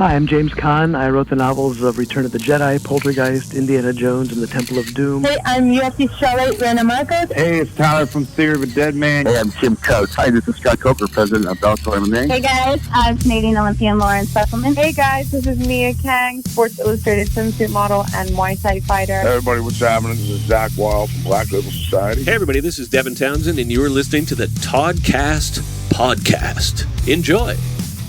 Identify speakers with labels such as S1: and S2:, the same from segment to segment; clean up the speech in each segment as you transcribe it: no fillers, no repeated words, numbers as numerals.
S1: Hi, I'm James Caan. I wrote the novels of Return of the Jedi, Poltergeist, Indiana Jones, and the Temple of Doom.
S2: Hey, I'm UFC Charlotte Rana Marcos.
S3: Hey, it's Tyler from Theory of a Dead Man.
S4: Hey, I'm Tim Coates. Hi, this is Scott Coker, president of Bellator MMA.
S5: Hey guys, I'm Canadian Olympian Lauren Specialman.
S6: Hey guys, this is Mia Kang, Sports Illustrated swimsuit model and Muay Thai fighter.
S7: Hey everybody, what's happening? This is Zach Wild from Black Label Society.
S8: Hey everybody, this is Devin Townsend, and you are listening to the Toddcast podcast. Enjoy.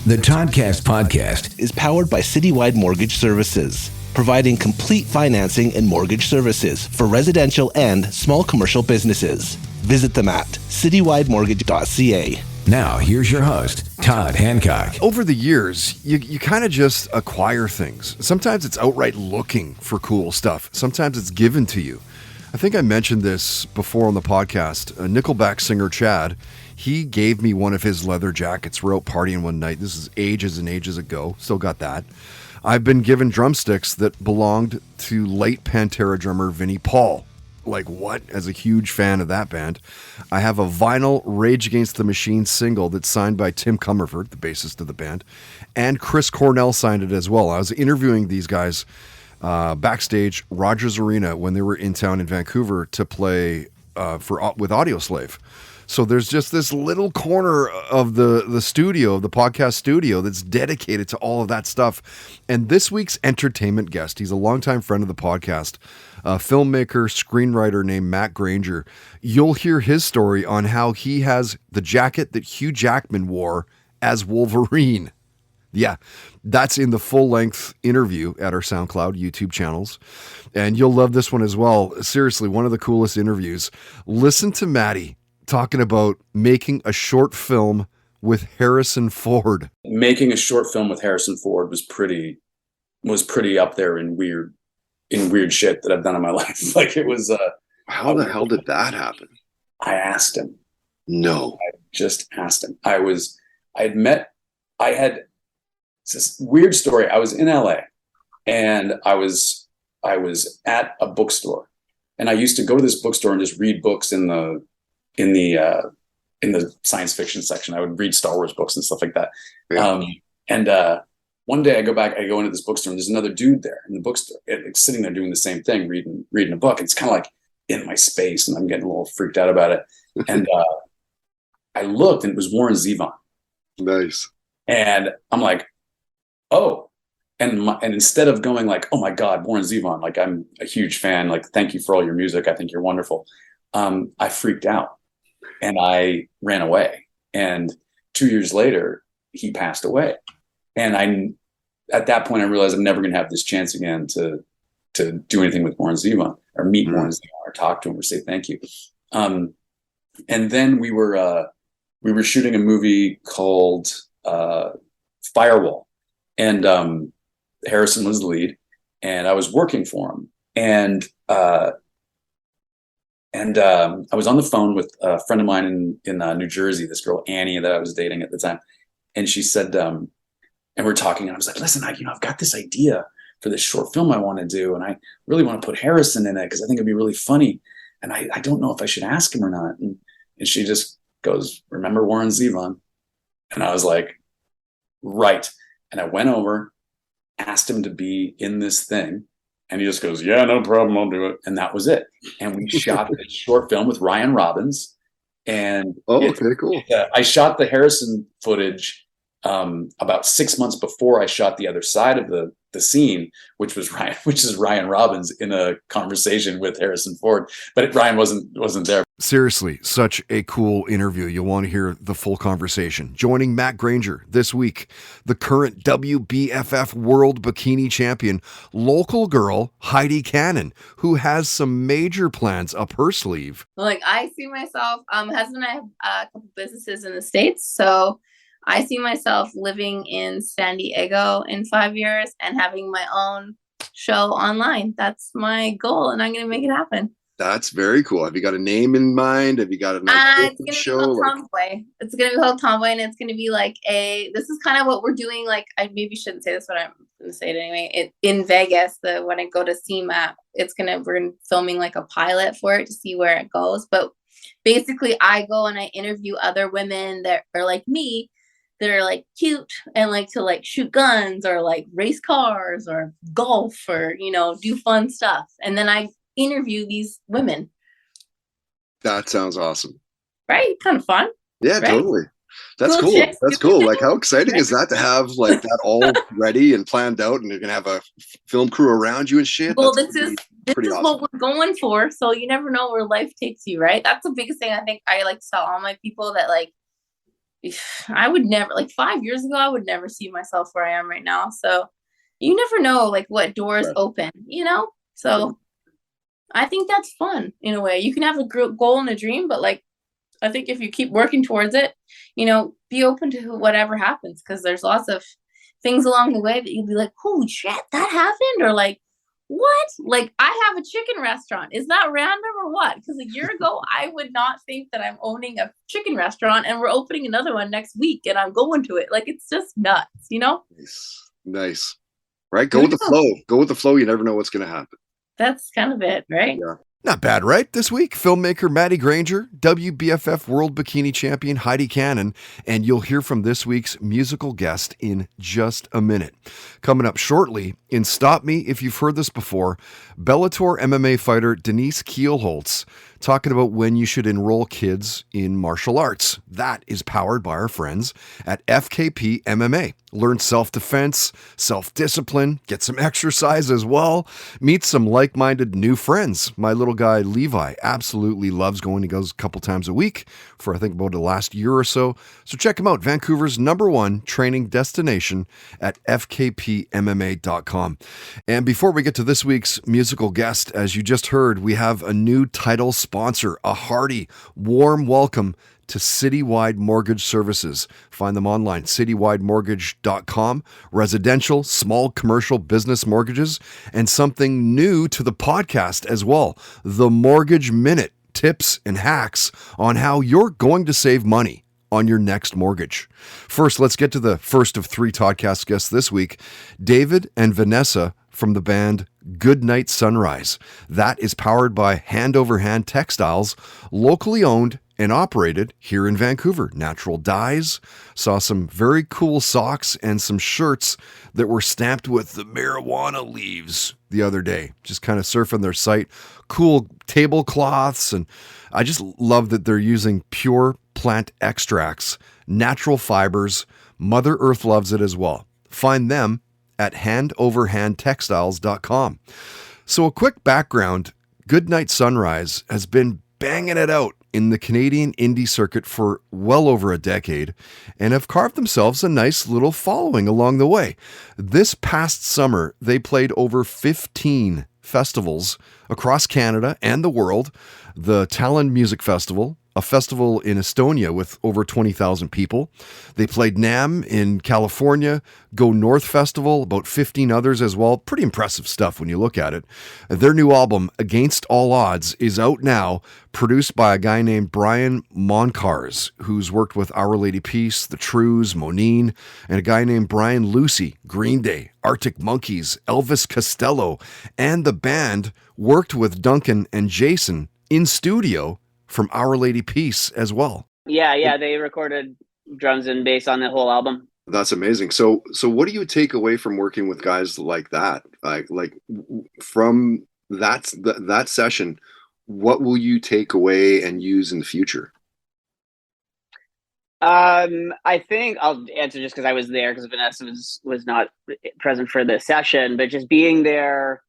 S9: The Toddcast podcast
S10: is powered by Citywide Mortgage Services, providing complete financing and mortgage services for residential and small commercial businesses. Visit them at citywidemortgage.ca.
S9: Now, here's your host, Todd Hancock.
S11: Over the years, you kind of just acquire things. Sometimes it's outright looking for cool stuff. Sometimes it's given to you. I think I mentioned this before on the podcast. Nickelback singer Chad, he gave me one of his leather jackets. We're out partying one night. This is ages and ages ago. Still got that. I've been given drumsticks that belonged to late Pantera drummer Vinnie Paul. Like what? As a huge fan of that band. I have a vinyl Rage Against the Machine single that's signed by Tim Comerford, the bassist of the band, and Chris Cornell signed it as well. I was interviewing these guys backstage Rogers Arena when they were in town in Vancouver to play with Audioslave. So there's just this little corner of the studio, the podcast studio, that's dedicated to all of that stuff. And this week's entertainment guest, he's a longtime friend of the podcast, a filmmaker, screenwriter named Matt Granger. You'll hear his story on how he has the jacket that Hugh Jackman wore as Wolverine. Yeah, that's in the full-length interview at our SoundCloud, YouTube channels. And you'll love this one as well. Seriously, one of the coolest interviews. Listen to Maddie talking about making a short film with Harrison Ford.
S12: Making a short film with Harrison Ford was pretty up there in weird shit that I've done in my life. Like it was.
S4: How the hell did that happen?
S12: I asked him.
S4: No,
S12: I just asked him. I had this weird story. I was in LA, and I was at a bookstore, and I used to go to this bookstore and just read books in the science fiction section. I would read Star Wars books and stuff like that. Yeah. One day I go into this bookstore and there's another dude there in the bookstore, sitting there doing the same thing, reading a book. It's kind of like in my space, and I'm getting a little freaked out about it. And I looked, and it was Warren Zevon.
S4: Nice.
S12: And I'm like, oh. And instead of going like, oh my God, Warren Zevon, like I'm a huge fan, like thank you for all your music, I think you're wonderful. I freaked out and I ran away. And 2 years later, he passed away. And at that point, I realized I'm never going to have this chance again to do anything with Warren Zevon or meet Warren Zevon or talk to him or say thank you. And then we were shooting a movie called Firewall, and Harrison was the lead, and I was working for him. And I was on the phone with a friend of mine in New Jersey, this girl, Annie, that I was dating at the time. And she said, and we're talking, and I was like, listen, I've got this idea for this short film I want to do. And I really want to put Harrison in it because I think it'd be really funny. And I don't know if I should ask him or not. And she just goes, remember Warren Zevon? And I was like, right. And I went over, asked him to be in this thing. And he just goes, yeah, no problem, I'll do it. And that was it. And we shot a short film with Ryan Robbins. And
S4: okay, cool.
S12: I shot the Harrison footage about 6 months before I shot the other side of the scene, which is Ryan Robbins in a conversation with Harrison Ford. But Ryan wasn't there.
S11: Seriously, such a cool interview. You'll want to hear the full conversation. Joining Matt Granger this week, the current WBFF World Bikini Champion, local girl Heidi Cannon, who has some major plans up her sleeve.
S5: Like I see myself, husband and I have a couple businesses in the States, so I see myself living in San Diego in 5 years and having my own show online. That's my goal, and I'm going to make it happen.
S4: That's very cool. Have you got a name in mind? Have you got a nice show?
S5: It's going to be called Tomboy, and it's going to be like this is kind of what we're doing. Like, I maybe shouldn't say this, but I'm going to say it anyway. In Vegas, when I go to CMAP, we're filming like a pilot for it to see where it goes. But basically, I go and I interview other women that are like me that are like cute and like to like shoot guns or like race cars or golf or, you know, do fun stuff. And then I interview these women.
S4: That sounds awesome.
S5: Right? Kind of fun.
S4: Yeah,
S5: right?
S4: Totally. That's cool.
S5: Chicks.
S4: That's cool. Like, how exciting is that to have like that all ready and planned out, and you're gonna have a film crew around you and shit?
S5: Well,
S4: That's
S5: this is
S4: awesome.
S5: what we're going for. So you never know where life takes you, right? That's the biggest thing I think I like to tell all my people, that like, I would never, like 5 years ago, I would never see myself where I am right now. So you never know like what doors open, you know? So I think that's fun in a way. You can have a goal and a dream, but like, I think if you keep working towards it, you know, be open to whatever happens, because there's lots of things along the way that you'll be like, holy shit, that happened, or like, what? Like, I have a chicken restaurant. Is that random or what? Because a year ago, I would not think that I'm owning a chicken restaurant, and we're opening another one next week, and I'm going to it. Like, it's just nuts, you know?
S4: Nice. Right? Go with the flow. Go with the flow. You never know what's going to happen.
S5: That's kind of it, right?
S4: Yeah.
S11: Not bad, right? This week, filmmaker Maddie Granger, WBFF World Bikini Champion Heidi Cannon, and you'll hear from this week's musical guest in just a minute. Coming up shortly, in Stop Me If You've Heard This Before, Bellator MMA fighter Denise Kielholtz talking about when you should enroll kids in martial arts. That is powered by our friends at FKP MMA. Learn self-defense, self-discipline, get some exercise as well, meet some like-minded new friends. My little guy Levi absolutely loves going. He goes a couple times a week for I think about the last year or so. So check him out, Vancouver's #1 training destination at fkpmma.com. And before we get to this week's musical guest, as you just heard, we have a new title sponsor, a hearty, warm welcome to Citywide Mortgage Services. Find them online, citywidemortgage.com. Residential, small commercial business mortgages, and something new to the podcast as well, the Mortgage Minute, tips and hacks on how you're going to save money on your next mortgage. First, let's get to the first of 3 Toddcast guests this week, David and Vanessa from the band Goodnight Sunrise. That is powered by Hand Over Hand Textiles, locally owned and operated here in Vancouver. Natural dyes. Saw some very cool socks and some shirts that were stamped with the marijuana leaves the other day. Just kind of surfing their site. Cool tablecloths. And I just love that they're using pure plant extracts, natural fibers. Mother Earth loves it as well. Find them at handoverhandtextiles.com. So a quick background, Goodnight Sunrise has been banging it out in the Canadian indie circuit for well over a decade and have carved themselves a nice little following along the way. This past summer, they played over 15 festivals across Canada and the world. The Talon Music Festival, a festival in Estonia with over 20,000 people. They played NAMM in California, Go North Festival, about 15 others as well. Pretty impressive stuff when you look at it. Their new album, Against All Odds, is out now, produced by a guy named Brian Moncars, who's worked with Our Lady Peace, The Trues, Monine, and a guy named Brian Lucy, Green Day, Arctic Monkeys, Elvis Costello, and the band worked with Duncan and Jason in studio from Our Lady Peace as well.
S13: Yeah, they recorded drums and bass on the whole album.
S4: That's amazing. So what do you take away from working with guys like that? Like from that session, what will you take away and use in the future?
S13: I think I'll answer just because I was there, because Vanessa was not present for the session, but just being there,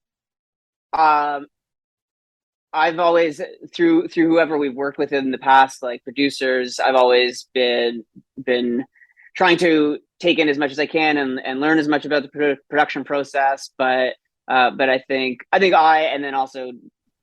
S13: I've always, through whoever we've worked with in the past, like producers, I've always been trying to take in as much as I can and learn as much about the production process. But I think I, and then also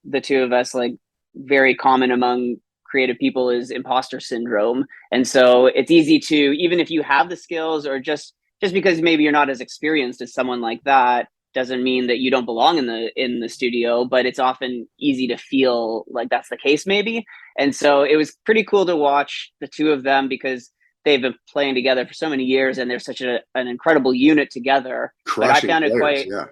S13: the two of us, like, very common among creative people is imposter syndrome. And so it's easy to, even if you have the skills, or just because maybe you're not as experienced as someone like that, doesn't mean that you don't belong in the studio, but it's often easy to feel like that's the case maybe. And so it was pretty cool to watch the two of them, because they've been playing together for so many years and they're such an incredible unit together. But I found it quite, sure,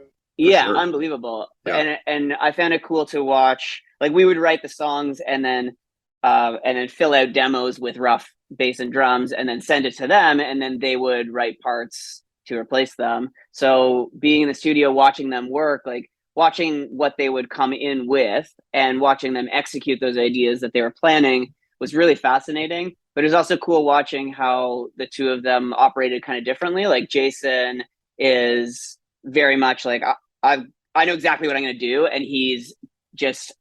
S13: unbelievable. Yeah. And I found it cool to watch. Like, we would write the songs and then and then fill out demos with rough bass and drums, and then send it to them, and then they would write parts to replace them. So being in the studio, watching them work, like watching what they would come in with and watching them execute those ideas that they were planning was really fascinating. But it was also cool watching how the two of them operated kind of differently. Like Jason is very much like, I know exactly what I'm going to do. And he's just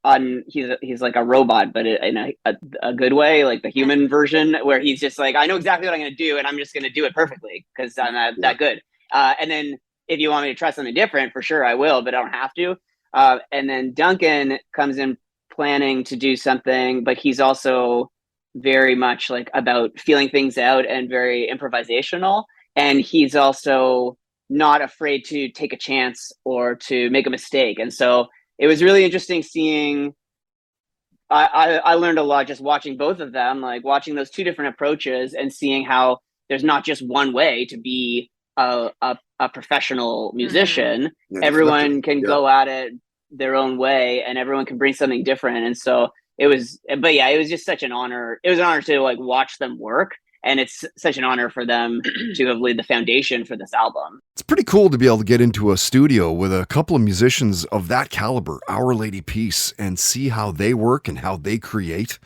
S13: he's like a robot, but in a good way, like the human version, where he's just like, I know exactly what I'm going to do, and I'm just going to do it perfectly because I'm that good. And then if you want me to try something different, for sure I will, but I don't have to. And then Duncan comes in planning to do something, but he's also very much like about feeling things out and very improvisational. And he's also not afraid to take a chance or to make a mistake. And so it was really interesting seeing, I learned a lot just watching both of them, like watching those two different approaches and seeing how there's not just one way to be a professional musician.
S4: Yeah,
S13: everyone can go at it their own way, and everyone can bring something different. And so it was just such an honor. It was an honor to like watch them work. And it's such an honor for them to have laid the foundation for this album.
S11: It's pretty cool to be able to get into a studio with a couple of musicians of that caliber, Our Lady Peace, and see how they work and how they create.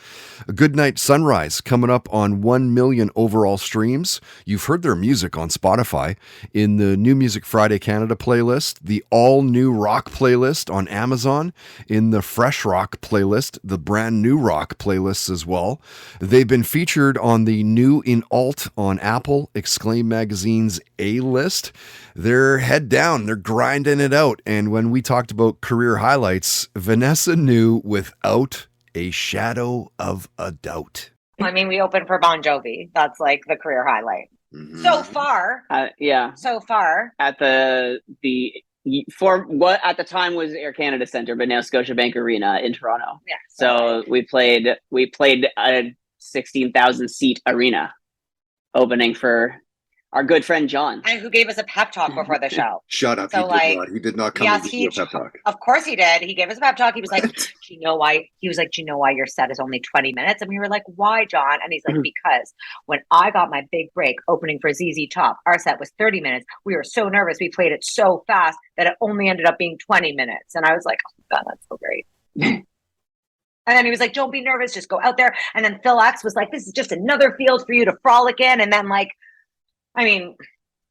S11: A Goodnight Sunrise coming up on 1 million overall streams. You've heard their music on Spotify, in the New Music Friday Canada playlist, the all new rock playlist on Amazon, in the Fresh Rock playlist, the brand new rock playlists as well. They've been featured on the New in Alt on Apple, Exclaim Magazine's A-list. They're head down, they're grinding it out. And when we talked about career highlights, Vanessa knew without a shadow of a doubt.
S14: I mean, we opened for Bon Jovi. That's like the career highlight.
S4: Mm-hmm.
S14: So far.
S13: Yeah.
S14: So far.
S13: At for what at the time was Air Canada Centre, but now Scotiabank Arena in Toronto.
S14: Yeah.
S13: So we played a 16,000 seat arena opening for our good friend John.
S14: And who gave us a pep talk before the show.
S4: Shut up.
S14: So
S4: He did not come to give you a pep talk.
S14: Of course he did. He gave us a pep talk. He was like, do you know why? He was like, do you know why your set is only 20 minutes? And we were like, why, John? And he's like, because when I got my big break opening for ZZ Top, our set was 30 minutes. We were so nervous. We played it so fast that it only ended up being 20 minutes. And I was like, oh my God, that's so great. And then he was like, don't be nervous, just go out there. And then Phil X was like, this is just another field for you to frolic in. And then like, I mean,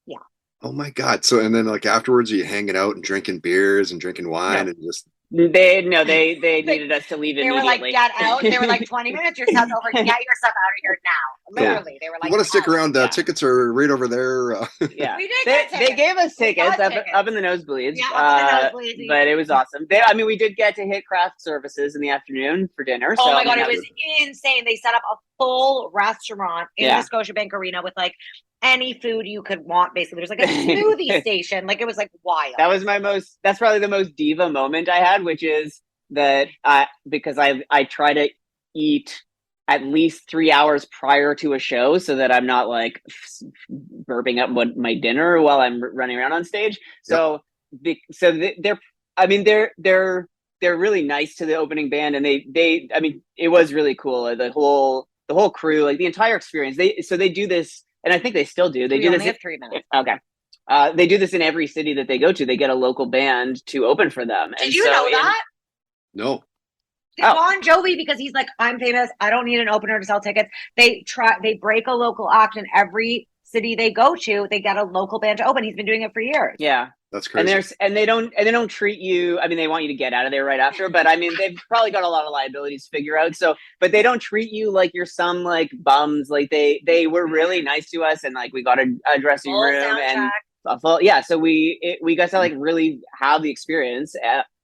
S14: yeah.
S4: Oh my God. So, and then like afterwards, are you hanging out and drinking beers and drinking wine and just...
S13: They needed us to leave immediately.
S14: They were like, get out. They were like, 20 minutes, your set's over. Get your stuff out of here now. Literally. They were like,
S4: you want to stick around? Tickets are right over there.
S13: Yeah.
S14: We did get tickets.
S13: They gave us tickets up in the nosebleeds.
S14: Yeah, up in the nosebleeds.
S13: But it was awesome. We did get to hit craft services in the afternoon for dinner.
S14: Oh my God, it was insane. They set up a full restaurant in the Scotiabank Arena with like any food you could want. Basically, there's like a smoothie station. Like it was like wild.
S13: That's probably the most diva moment I had, which is that because I try to eat at least 3 hours prior to a show so that I'm not like burping up my dinner while I'm running around on stage. So they're really nice to the opening band, and they it was really cool. The whole crew, like the entire experience. They do this. And I think they still do. They
S14: only have 3 minutes.
S13: Okay. They do this in every city that they go to. They get a local band to open for them.
S14: Did you know that?
S4: No.
S14: Bon Jovi, because he's like, I'm famous. I don't need an opener to sell tickets. They break a local act in every city they go to. They get a local band to open. He's been doing it for years.
S13: Yeah.
S4: That's crazy.
S13: And they don't treat you. I mean, they want you to get out of there right after, but I mean, they've probably got a lot of liabilities to figure out. So, but they don't treat you like you're some like bums. Like they were really nice to us, and like we got a dressing
S14: Full
S13: room
S14: soundtrack.
S13: and a full, yeah. So we got to like really have the experience.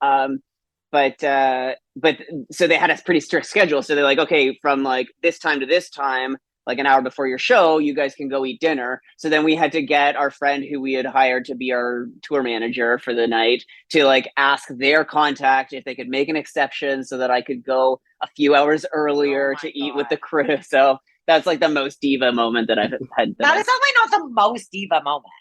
S13: But so they had a pretty strict schedule. So they're like, okay, from like this time to this time, like an hour before your show, you guys can go eat dinner. So then we had to get our friend who we had hired to be our tour manager for the night to like ask their contact if they could make an exception so that I could go a few hours earlier to eat with the crew. So that's like the most diva moment that I've had.
S14: That is definitely not the most diva moment.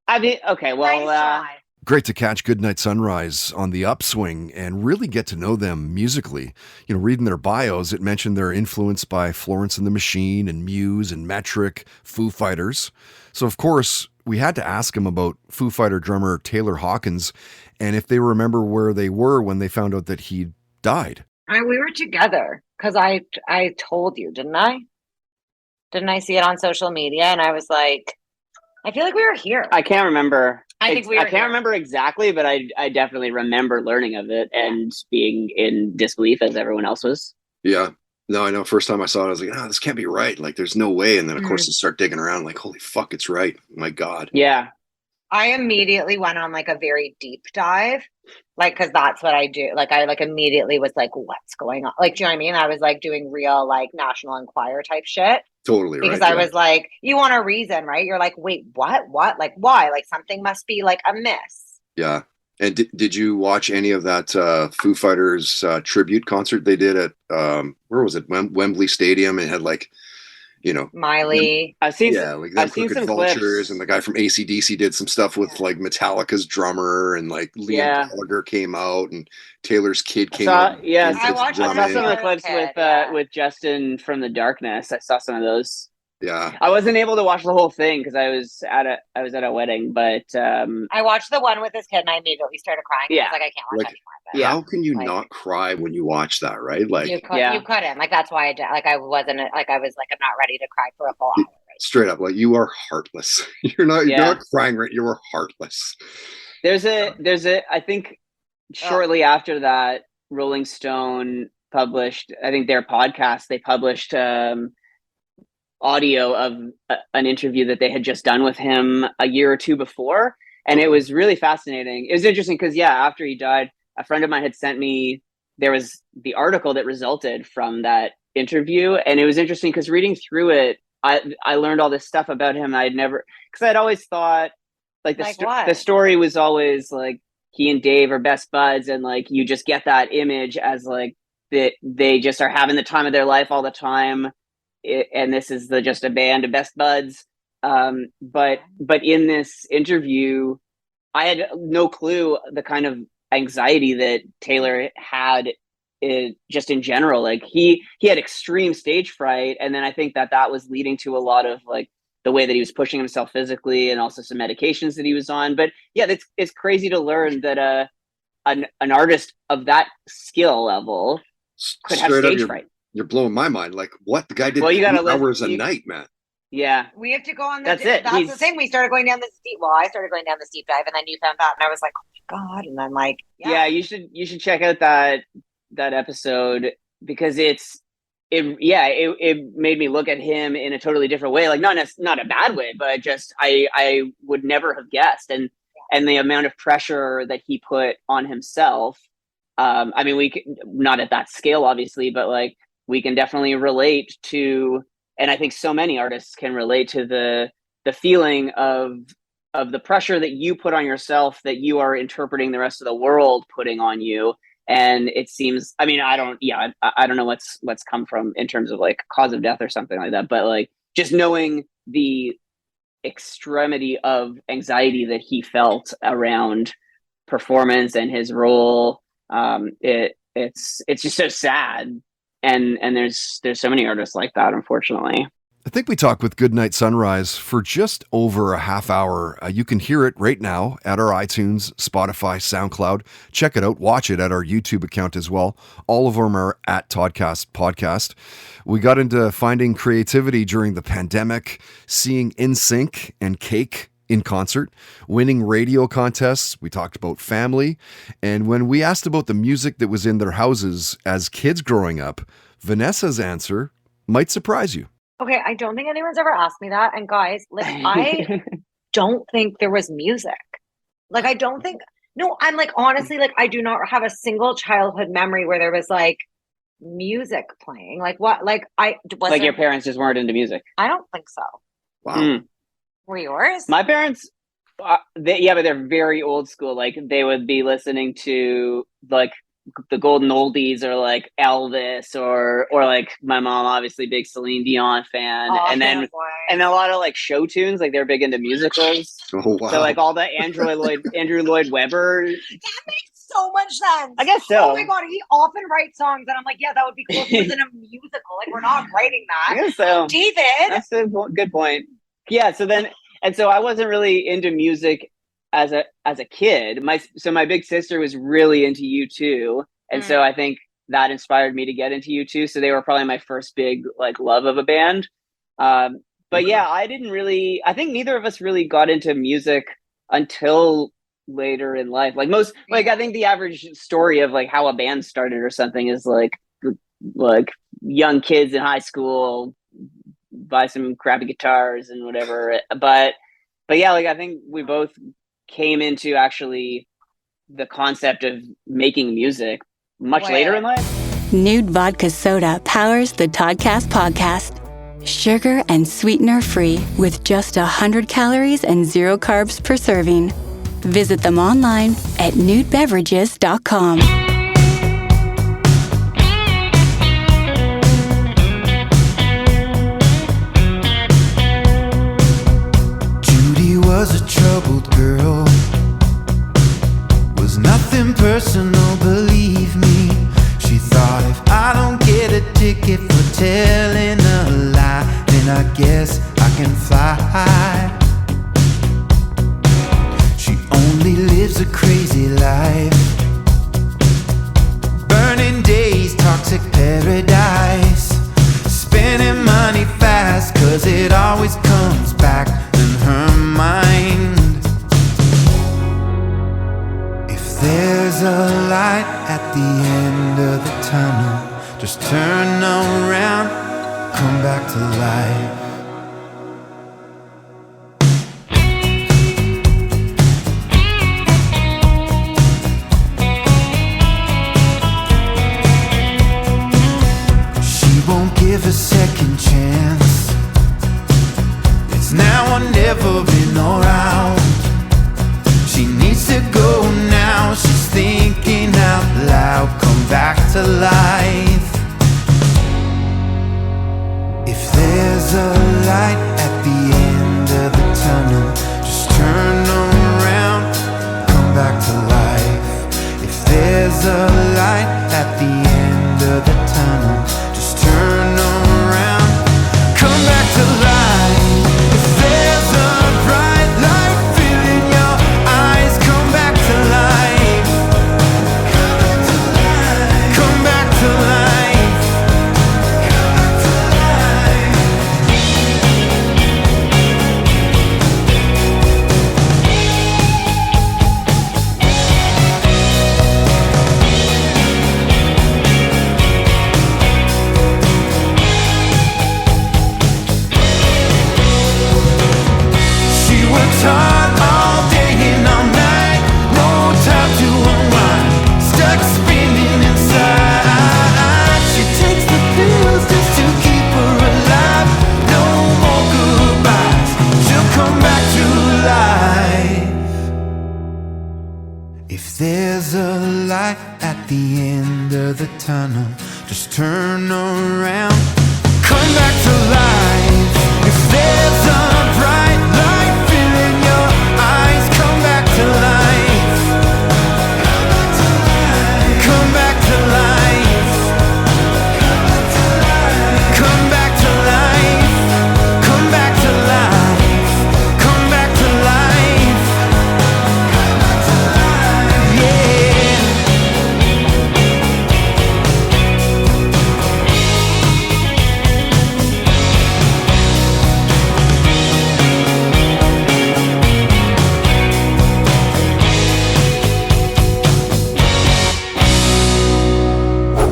S13: I mean, okay, well,
S11: Great to catch Goodnight Sunrise on the upswing and really get to know them musically. You know, reading their bios, it mentioned they're influenced by Florence and the Machine and Muse and Metric, Foo Fighters. So, of course, we had to ask him about Foo Fighter drummer Taylor Hawkins and if they remember where they were when they found out that he died.
S14: We were together because I told you, didn't I? Didn't I see it on social media? And I was like, I feel like we were here.
S13: I can't remember.
S14: I can't
S13: remember exactly, but I definitely remember learning of it and being in disbelief as everyone else was.
S4: Yeah. No, I know. First time I saw it, I was like, oh, this can't be right. Like, there's no way. And then, of course, I start digging around like, holy fuck, it's right. My God.
S13: Yeah.
S14: I immediately went on like a very deep dive, like, because that's what I do. Like, I like immediately was like, what's going on? Like, do you know what I mean? I was like doing real like National Enquirer type shit.
S4: Totally
S14: because
S4: right.
S14: I was like, you want a reason, right? You're like, wait, what? Like, why? Like, something must be like amiss.
S4: Yeah. And did you watch any of that Foo Fighters tribute concert they did at where was it? Wembley Stadium? It had like, you know,
S14: Miley.
S13: I've seen
S4: I've seen some Vultures clips. And the guy from AC/DC did some stuff with like Metallica's drummer, and like Liam Gallagher came out, and Taylor's kid came out.
S13: Yes,
S14: I watched
S13: some of the clips with Justin from the Darkness. I saw some of those.
S4: Yeah,
S13: I wasn't able to watch the whole thing because I was at a wedding, but
S14: I watched the one with this kid and I immediately started crying.
S13: Yeah,
S14: I was like, I can't watch anymore.
S4: Yeah. How can you not cry when you watch that, right? Like
S14: you couldn't. Like that's why I wasn't like I was like I'm not ready to cry for a full hour. Right?
S4: Straight up, like you are heartless. You're not crying, right? You are heartless.
S13: There's a I think shortly after that, Rolling Stone published, I think their podcast, they published audio of an interview that they had just done with him a year or two before. And it was really fascinating. It was interesting because, after he died, a friend of mine had sent me, there was the article that resulted from that interview. And it was interesting because reading through it, I learned all this stuff about him. Because I'd always thought like the story was always like he and Dave are best buds. And like, you just get that image as like that they just are having the time of their life all the time. And this is just a band of best buds. But in this interview, I had no clue the kind of anxiety that Taylor had just in general. Like he had extreme stage fright. And then I think that was leading to a lot of like the way that he was pushing himself physically and also some medications that he was on. But yeah, it's crazy to learn that an artist of that skill level could have stage fright.
S4: You're blowing my mind. Like what? The guy did 2 hours a night, man.
S13: Yeah.
S14: We have to go on
S13: That's it.
S14: That's the thing. We started going down this deep. Well, I started going down this deep dive, and then you found that, and I was like, "Oh my God!" And then like,
S13: yeah, you should check out that episode because it made me look at him in a totally different way. Like not a bad way, but just I would never have guessed, and the amount of pressure that he put on himself. I mean, we could, not at that scale, obviously, but like. We can definitely relate to, and I think so many artists can relate to the feeling of the pressure that you put on yourself that you are interpreting the rest of the world putting on you. And it seems, I mean, I don't know what's come from in terms of like cause of death or something like that, but like just knowing the extremity of anxiety that he felt around performance and his role, it's just so sad. And there's so many artists like that, unfortunately.
S11: I think we talked with Goodnight Sunrise for just over a half hour. You can hear it right now at our iTunes, Spotify, SoundCloud. Check it out. Watch it at our YouTube account as well. All of them are at Toddcast Podcast. We got into finding creativity during the pandemic, seeing NSYNC and Cake in concert, winning radio contests. We talked about family. And when we asked about the music that was in their houses as kids growing up, Vanessa's answer might surprise you.
S14: Okay, I don't think anyone's ever asked me that. And guys, like, I don't think there was music. Like, I don't think, no, I'm like, honestly, like, I do not have a single childhood memory where there was like music playing. Like, what? Like,
S13: like your parents just weren't into music.
S14: I don't think so.
S4: Wow.
S14: Were yours?
S13: My parents, but they're very old school. Like they would be listening to like the golden oldies are like Elvis or like my mom, obviously big Celine Dion fan. And then a lot of like show tunes, like they're big into musicals.
S4: Oh, wow.
S13: So like all the Andrew Lloyd Webber.
S14: That makes so much sense.
S13: I guess so.
S14: Oh my God, he often writes songs and I'm like, yeah, that would be cool if it was in a musical. Like we're not writing that.
S13: I guess so.
S14: David.
S13: That's a good point. Yeah. So I wasn't really into music as a kid. My big sister was really into U2, and so I think that inspired me to get into U2. So they were probably my first big like love of a band. But yeah, I think neither of us really got into music until later in life. I think the average story of like how a band started or something is like young kids in high school buy some crappy guitars and whatever. But yeah, like I think we both came into actually the concept of making music much later in life.
S15: Nude Vodka Soda powers the Toddcast podcast. Sugar and sweetener free with just 100 calories and 0 carbs per serving. Visit them online at nudebeverages.com.
S16: Judy was a troubled girl, was nothing personal, believe me. She thought if I don't get a ticket for telling a lie, then I guess I can fly. She only lives a crazy life, burning days, toxic paradise, spending money fast, cause it always comes back in her mind. If there's a light at the end of the tunnel, just turn around, come back to life. Won't give a second chance. It's now or never, in or out. She needs to go now. She's thinking out loud. Come back to life. If there's a light at the end of the tunnel, just turn around, come back to life. If there's a light at the end of the tunnel, turn around, come back to life. If there's a bright light filling your eyes, come back to life. Come back to life. Hard all day and all night, no time to unwind, stuck spinning inside. She takes the pills just to keep her alive. No more goodbyes, she'll come back to life. If there's a light at the end of the tunnel, just turn around, come back to life. If there's a bright light filling your eyes, come back to life. Come back to life. Come back to life. Come back to life. Come back to life. Yeah.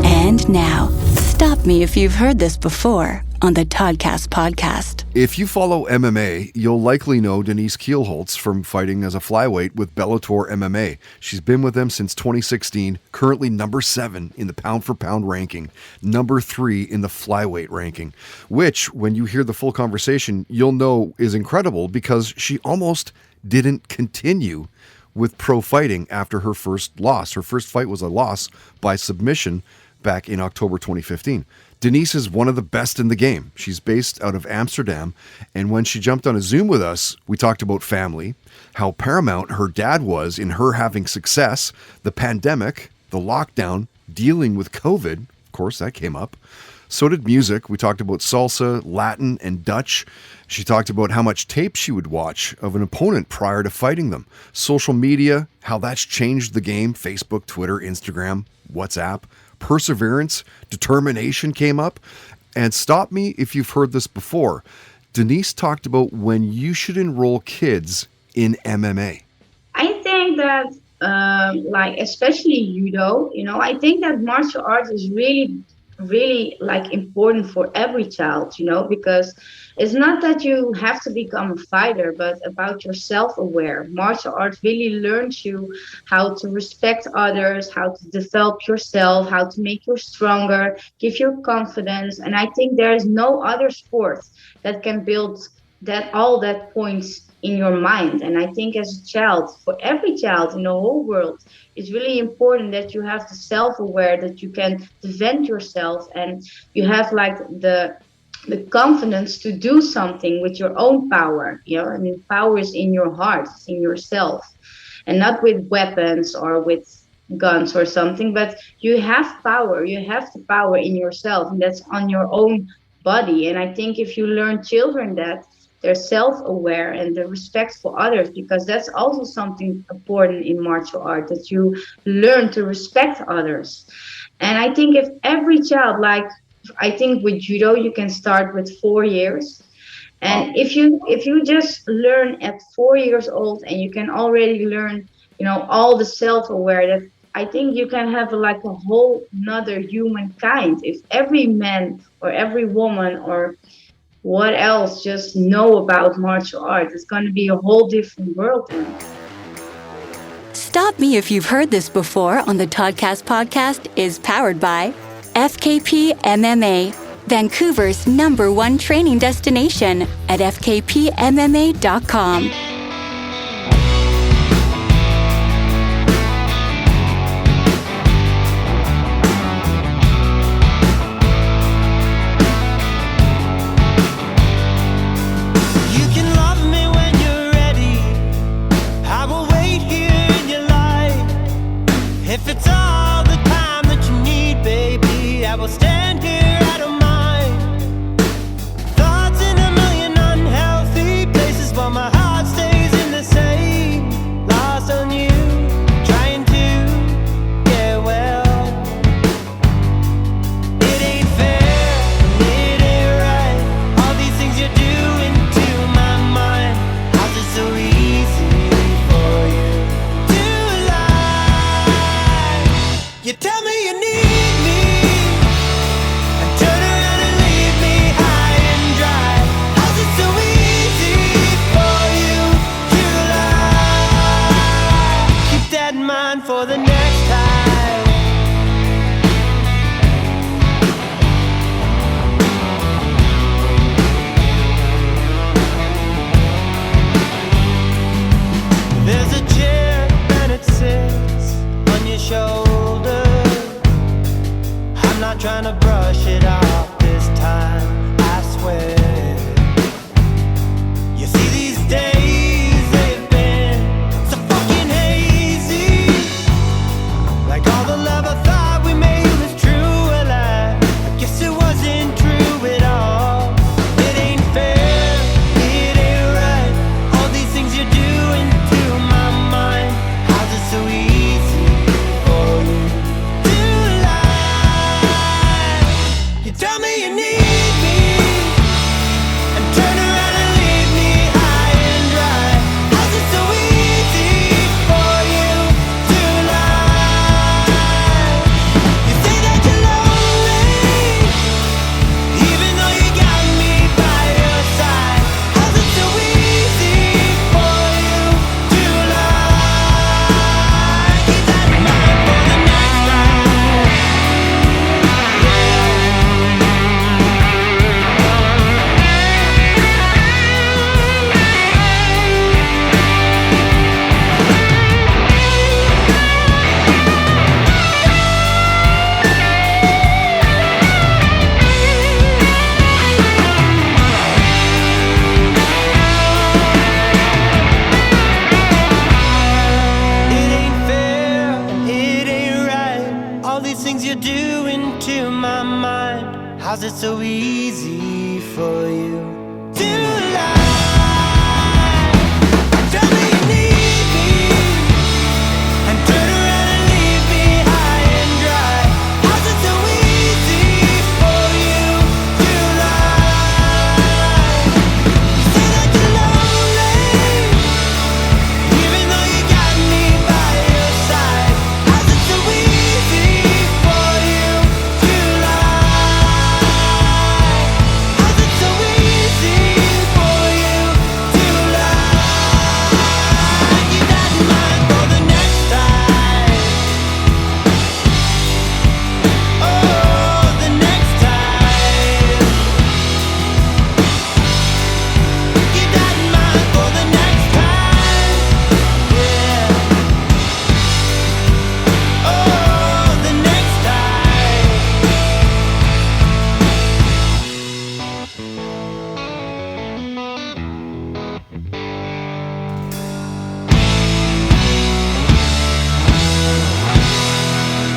S15: And now, stop me if you've heard this before on the Toddcast podcast.
S11: If you follow MMA, you'll likely know Denise Kielholtz from fighting as a flyweight with Bellator MMA. She's been with them since 2016, currently number 7 in the pound-for-pound ranking, number 3 in the flyweight ranking, which, when you hear the full conversation, you'll know is incredible because she almost didn't continue with pro fighting after her first loss. Her first fight was a loss by submission back in October 2015. Denise is one of the best in the game. She's based out of Amsterdam, and when she jumped on a Zoom with us, we talked about family, how paramount her dad was in her having success, the pandemic, the lockdown, dealing with COVID. Of course, that came up. So did music. We talked about salsa, Latin, and Dutch. She talked about how much tape she would watch of an opponent prior to fighting them. Social media, how that's changed the game. Facebook, Twitter, Instagram, WhatsApp. Perseverance, determination came up. And stop me if you've heard this before. Denise talked about when you should enroll kids in MMA.
S17: I think that, especially judo, I think that martial arts is really important for every child, because it's not that you have to become a fighter, but about your self-aware. Martial arts really learns you how to respect others, how to develop yourself, how to make you stronger, give you confidence. And I think there is no other sport that can build all that points in your mind. And I think as a child, for every child in the whole world, it's really important that you have the self-aware, that you can defend yourself, and you have the confidence to do something with your own power. Power is in your heart, it's in yourself, and not with weapons or with guns or something, but you have power. You have the power in yourself, and that's on your own body. And I think if you learn children that, they're self-aware and the respect for others, because that's also something important in martial art, that you learn to respect others. And I think if every child, I think with judo, you can start with 4 years. And if you just learn at 4 years old, and you can already learn, all the self-aware, that I think you can have a whole nother humankind. If every man or every woman or what else just know about martial arts, it's going to be a whole different world then.
S15: Stop Me If You've Heard This Before on the Toddcast podcast is powered by FKP MMA, Vancouver's #1 training destination at fkpmma.com.
S16: If it's all the time that you need, baby, I will stand here out of mind. Thoughts in a million unhealthy places, but my heart stays in the same. Lost on you, trying to get well. It ain't fair, it ain't right. All these things you're doing to my mind. How's it so easy for you? You tell me you need me, and turn around and leave me high and dry. How's it so easy for you to lie? Keep that in mind for the next time. There's a chair and it sits on your shoulder. I'm not trying to brush it off this time, I swear. You see, these days they've been so fucking hazy. Like all the love I thought we made was true, well, I guess it wasn't true at all. It ain't fair, it ain't right. All these things you're doing to my mind. How's it so easy for you to lie? You tell me you need me, to my mind. How's it so easy for you to lie? Tell me you need me and turn around and leave me high and dry. How's it so easy for you to lie? You say that you're lonely, even though you got me by your side. How's it so easy for you to lie? How's it so easy for you to lie? Keep that in mind for the next time. Oh, the next time. Keep that in mind for the next time. Yeah. Oh, the next time.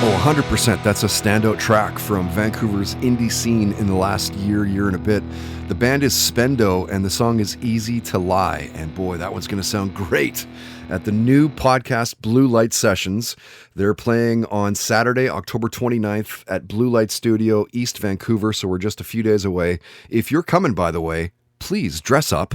S11: Oh, 100%. That's a standout track from Vancouver's indie scene in the last year and a bit. The band is Spendo, and the song is Easy to Lie. And boy, that one's going to sound great at the new podcast Blue Light Sessions. They're playing on Saturday, October 29th at Blue Light Studio, East Vancouver, so we're just a few days away. If you're coming, by the way, please dress up.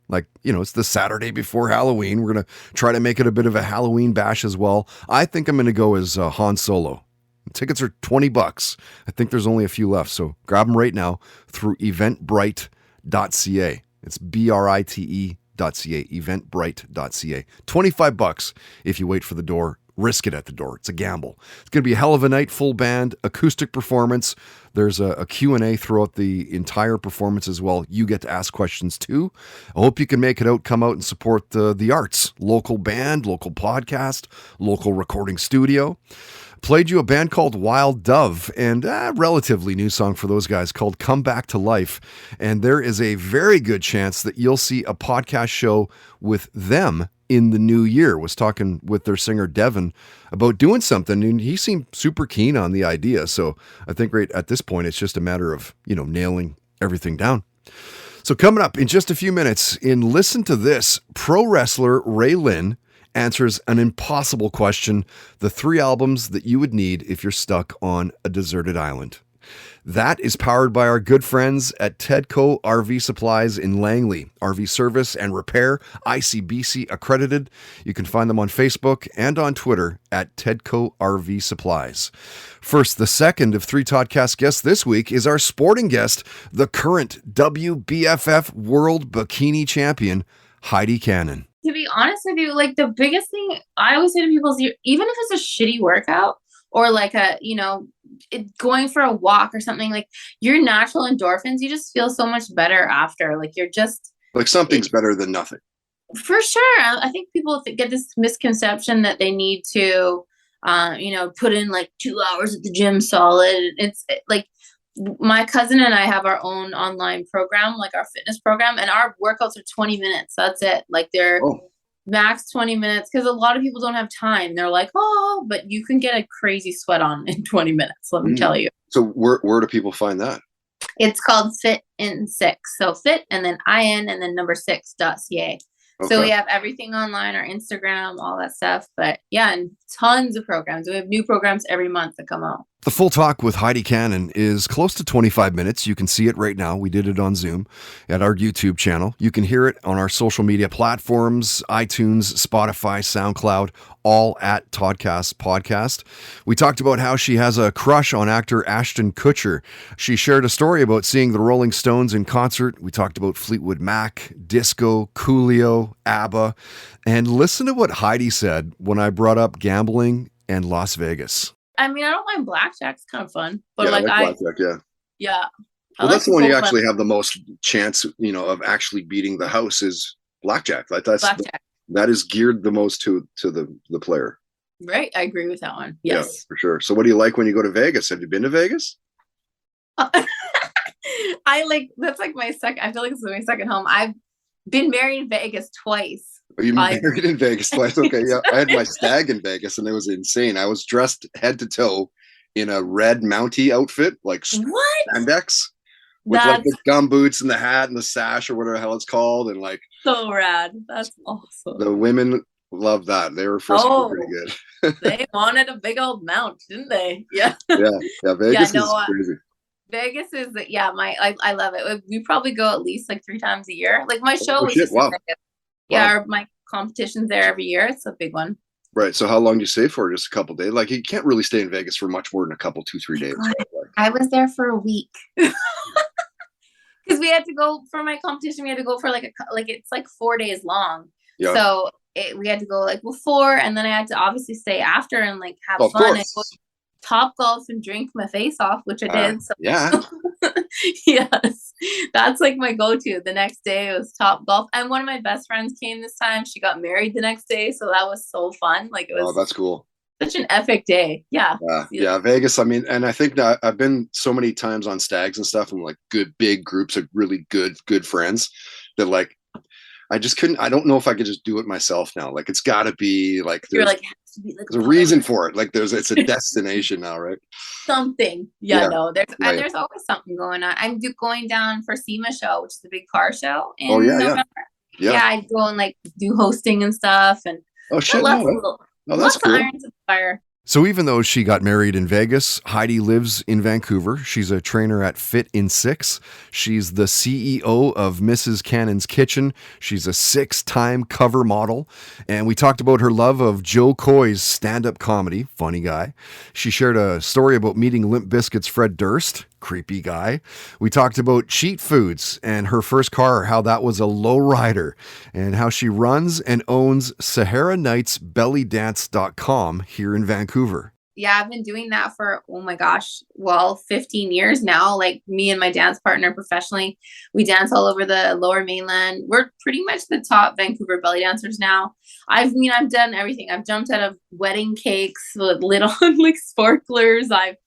S11: Like, you know, it's the Saturday before Halloween. We're going to try to make it a bit of a Halloween bash as well. I think I'm going to go as Han Solo. Tickets are $20. I think there's only a few left, so grab them right now through eventbrite.ca. It's brite.ca, eventbrite.ca. $25 if you wait for the door. Risk it at the door. It's a gamble. It's going to be a hell of a night, full band, acoustic performance. There's a Q&A throughout the entire performance as well. You get to ask questions too. I hope you can make it out, come out and support the arts. Local band, local podcast, local recording studio. Played you a band called Wild Dove, and a relatively new song for those guys called Come Back to Life. And there is a very good chance that you'll see a podcast show with them in the new year. Was talking with their singer Devin about doing something, and he seemed super keen on the idea. So I think right at this point, it's just a matter of, you know, nailing everything down. So coming up in just a few minutes in Listen to This, pro wrestler Ray Lynn answers an impossible question: the 3 albums that you would need if you're stuck on a deserted island. That is powered by our good friends at Tedco RV Supplies in Langley. RV service and repair, ICBC accredited. You can find them on Facebook and on Twitter at Tedco RV Supplies. First, the second of 3 Toddcast guests this week is our sporting guest, the current WBFF World Bikini Champion, Heidi Cannon.
S5: To be honest with you, like the biggest thing I always say to people is, even if it's a shitty workout or like a, you know, going for a walk or something, like your natural endorphins, you just feel so much better after. Like you're just
S4: like something's better than nothing.
S5: For sure. I think people get this misconception that they need to, you know, put in like 2 hours at the gym solid. It's like my cousin and I have our own online program, like our fitness program, and our workouts are 20 minutes. That's it. Like they're max 20 minutes, because a lot of people don't have time. They're like, oh, but you can get a crazy sweat on in 20 minutes. Let me tell you.
S4: So where do people find that?
S5: It's called Fit in 6. So fit and then IN and then number 6.ca. So we have everything online, our Instagram, all that stuff. But yeah, and tons of programs. We have new programs every month that come out.
S11: The full talk with Heidi Cannon is close to 25 minutes. You can see it right now. We did it on Zoom at our YouTube channel. You can hear it on our social media platforms, iTunes, Spotify, SoundCloud, all at Toddcast Podcast. We talked about how she has a crush on actor Ashton Kutcher. She shared a story about seeing the Rolling Stones in concert. We talked about Fleetwood Mac, disco, Coolio, ABBA. And listen to what Heidi said when I brought up gambling and Las Vegas.
S5: I mean, I don't mind blackjack. It's kind of fun. But
S4: yeah,
S5: like
S4: blackjack, yeah.
S5: Yeah.
S4: Well, that's the one you actually have the most chance, you know, of actually beating the house is blackjack. Like that is geared the most to the player.
S5: Right. I agree with that one. Yes.
S4: Yeah, for sure. So what do you like when you go to Vegas? Have you been to Vegas?
S5: That's like my second, I feel like it's my second home. I've been married in Vegas twice.
S4: Are you married in Vegas twice? Okay, yeah. I had my stag in Vegas and it was insane. I was dressed head to toe in a red Mountie outfit, like
S5: what?
S4: spandex, with like the gum boots and the hat and the sash or whatever the hell it's called, and like
S5: so rad. That's awesome.
S4: The women loved that. They were pretty good.
S5: They wanted a big old mount, didn't they? Yeah.
S4: Yeah. Vegas is crazy.
S5: Vegas is I love it. We probably go at least like 3 times a year. Like my show was just or my competition's there every year. It's a big one.
S4: Right. So how long do you stay for? Just a couple days? Like you can't really stay in Vegas for much more than a couple, 2-3 days. Right?
S5: I was there for a week. Because we had to go for my competition. We had to go for it's like 4 days long. Yeah. So we had to go like before, and then I had to obviously stay after and like have fun and go Top Golf and drink my face off, which I did. So.
S4: Yeah.
S5: Yes, that's like my go-to. The next day was Top Golf, and one of my best friends came this time. She got married the next day, so that was so fun. Like it was.
S4: Oh, that's cool.
S5: Such an epic day. Yeah.
S4: Yeah. Vegas. I mean, and I think that I've been so many times on stags and stuff, and like good big groups of really good friends that like I just couldn't. I don't know if I could just do it myself now. Like it's got to be like
S5: there's
S4: a reason for it. Like it's a destination now, right?
S5: Something. Yeah. No. There's always something going on. I'm going down for SEMA show, which is a big car show in November. Yeah. I go and like do hosting and stuff, and
S4: that's
S5: lots
S4: cool.
S5: of irons in the fire.
S11: So even though she got married in Vegas, Heidi lives in Vancouver. She's a trainer at Fit in 6. She's the CEO of Mrs. Cannon's Kitchen. She's a 6-time cover model. And we talked about her love of Joe Coy's stand-up comedy. Funny guy. She shared a story about meeting Limp Bizkit's Fred Durst. Creepy guy. We talked about cheat foods and her first car, how that was a lowrider, and how she runs and owns SaharaNightsBellyDance.com here in Vancouver.
S5: Yeah, I've been doing that for, 15 years now. Like me and my dance partner professionally, we dance all over the Lower Mainland. We're pretty much the top Vancouver belly dancers now. I've done everything. I've jumped out of wedding cakes with little like sparklers. I've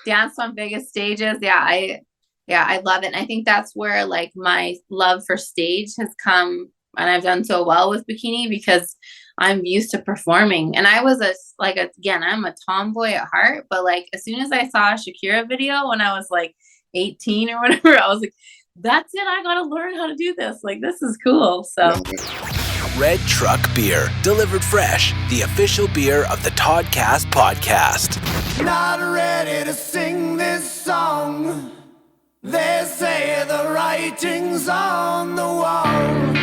S5: danced on Vegas stages. I love it. And I think that's where like my love for stage has come, and I've done so well with Bikini because I'm used to performing. And I was I'm a tomboy at heart, but like as soon as I saw a Shakira video when I was like 18 or whatever, I was like, that's it. I got to learn how to do this. Like, this is cool. So
S10: Red Truck Beer, delivered fresh, the official beer of the Toddcast podcast.
S16: Not ready to sing this song. They say the writing's on the wall.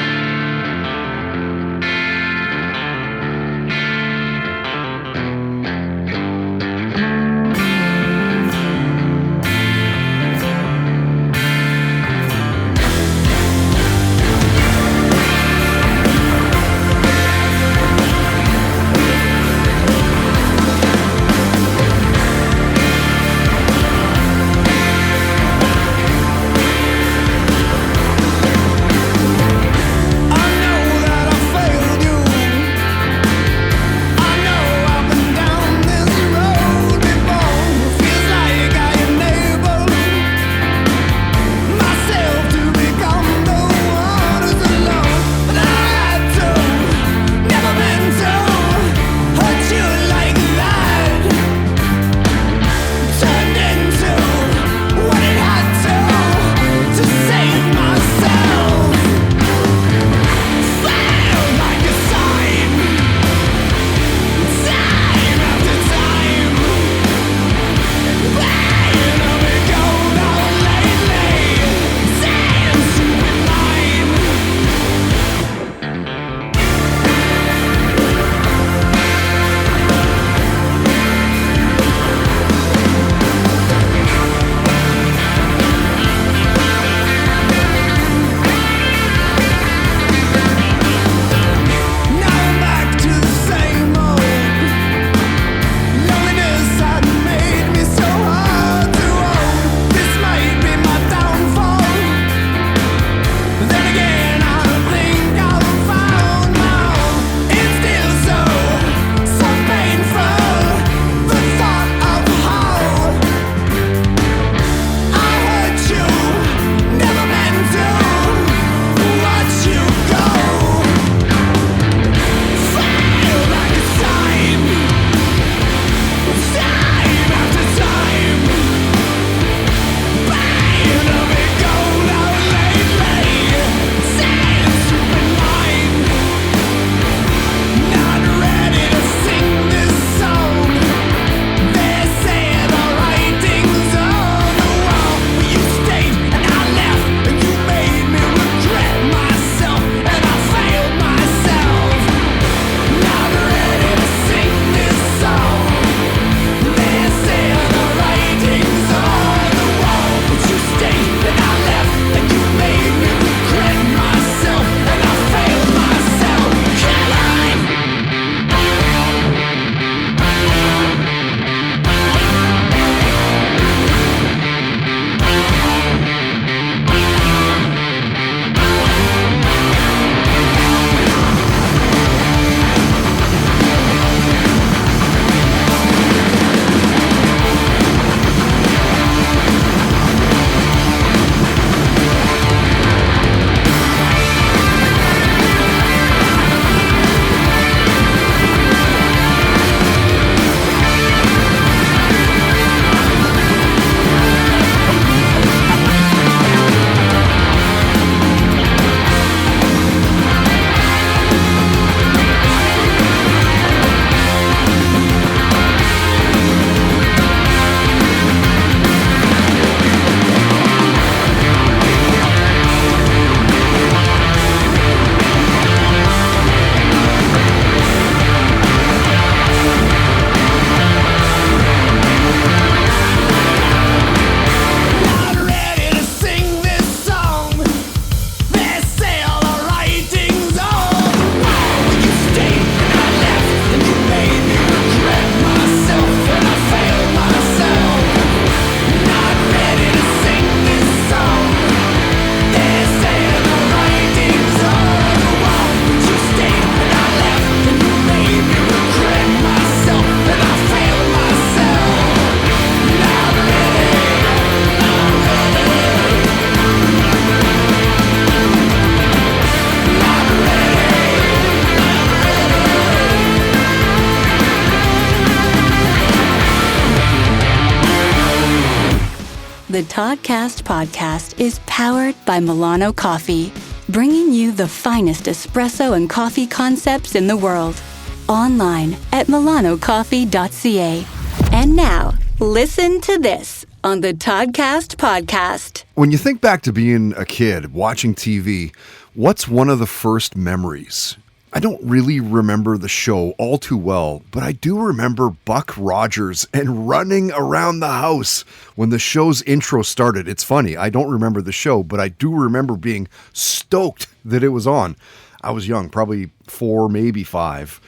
S15: The Toddcast podcast is powered by Milano Coffee, bringing you the finest espresso and coffee concepts in the world. Online at milanocoffee.ca. And now, listen to this on the Toddcast podcast.
S11: When you think back to being a kid watching TV, what's one of the first memories? I don't really remember the show all too well, but I do remember Buck Rogers and running around the house when the show's intro started. It's funny, I don't remember the show, but I do remember being stoked that it was on. I was young, probably 4, maybe 5.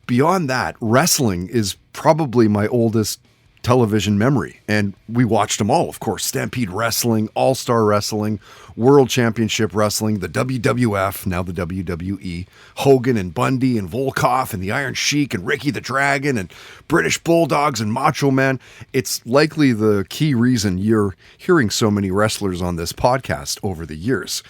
S11: Beyond that, wrestling is probably my oldest television memory, and we watched them all, of course. Stampede Wrestling, All-Star Wrestling, World Championship Wrestling, the WWF, now the WWE, Hogan and Bundy and Volkov and the Iron Sheik and Ricky the Dragon and British Bulldogs and Macho Man. It's likely the key reason you're hearing so many wrestlers on this podcast over the years.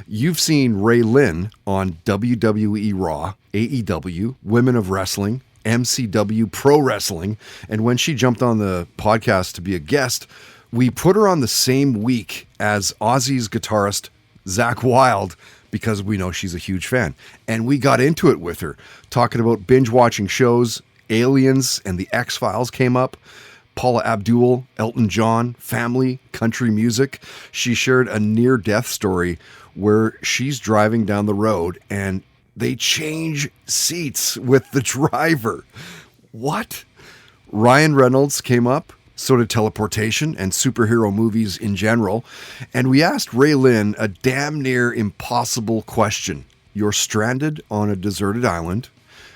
S11: You've seen Ray Lynn on WWE Raw, AEW, Women of Wrestling, MCW Pro Wrestling, and when she jumped on the podcast to be a guest, we put her on the same week as Ozzy's guitarist Zakk Wylde because we know she's a huge fan, and we got into it with her, talking about binge watching shows. Aliens and the X-Files came up. Paula Abdul, Elton John, family, country music. She shared a near-death story where she's driving down the road and they change seats with the driver. What? Ryan Reynolds came up, so did teleportation and superhero movies in general. And we asked Ray Lynn a damn near impossible question. You're stranded on a deserted island.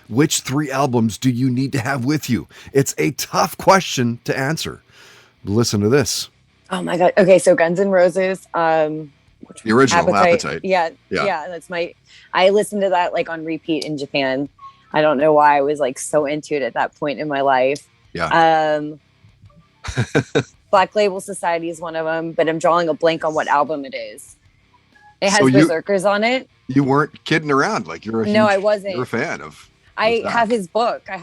S11: Which 3 albums do you need to have with you? It's a tough question to answer. Listen to this.
S18: Oh my God. Okay, so Guns N' Roses.
S11: The original Appetite.
S18: Yeah, that's I listened to that like on repeat in Japan. I don't know why I was like so into it at that point in my life.
S11: Yeah.
S18: Black Label Society is one of them, but I'm drawing a blank on what album it is. It has Berserkers on it.
S11: You weren't kidding around, like you're a huge,
S18: No, I wasn't.
S11: You're a fan of.
S18: I have his book. I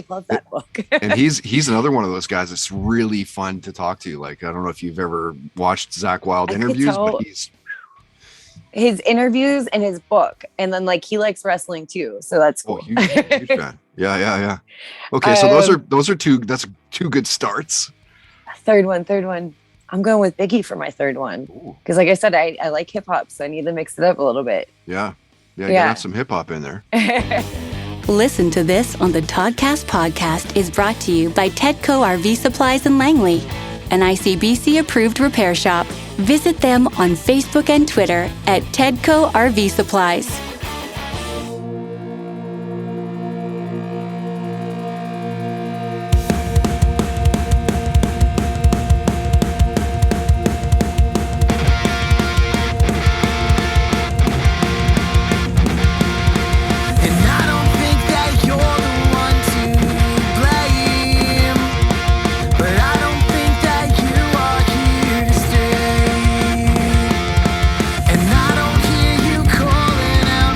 S18: love that book.
S11: And he's another one of those guys that's really fun to talk to. Like, I don't know if you've ever watched Zakk Wylde interviews, but
S18: his interviews and his book. And then like he likes wrestling too. So that's cool.
S11: Huge fan. Yeah. Okay, so those are two good starts.
S18: Third one. I'm going with Biggie for my third one. Because like I said, I like hip hop, so I need to mix it up a little bit.
S11: Yeah. You gotta have some hip hop in there.
S15: Listen to This on the Toddcast podcast is brought to you by Tedco RV Supplies in Langley, an ICBC approved repair shop. Visit them on Facebook and Twitter at Tedco RV Supplies.
S16: And I don't hear you calling out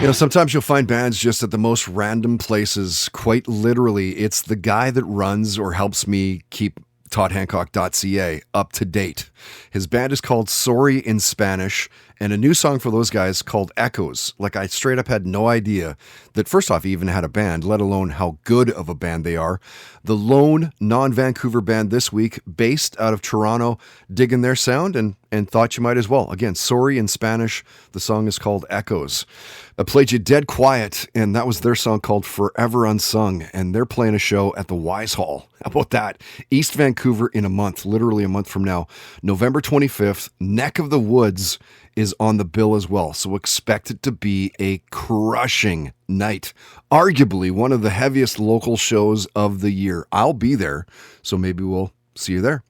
S11: You know, sometimes you'll find bands just at the most random places. Quite literally, it's the guy that runs or helps me keep toddhancock.ca up to date. His band is called Sorry in Spanish, and a new song for those guys called Echoes. Like, I straight up had no idea that, first off, he even had a band, let alone how good of a band they are. The lone non-Vancouver band this week, based out of Toronto, digging their sound and thought you might as well. Again, Sorry in Spanish. The song is called Echoes. I played you Dead Quiet, and that was their song called Forever Unsung, and they're playing a show at the Wise Hall. How about that? East Vancouver in a month, literally a month from now. November 25th, Neck of the Woods is on the bill as well, so expect it to be a crushing night. Arguably one of the heaviest local shows of the year. I'll be there, so maybe we'll see you there.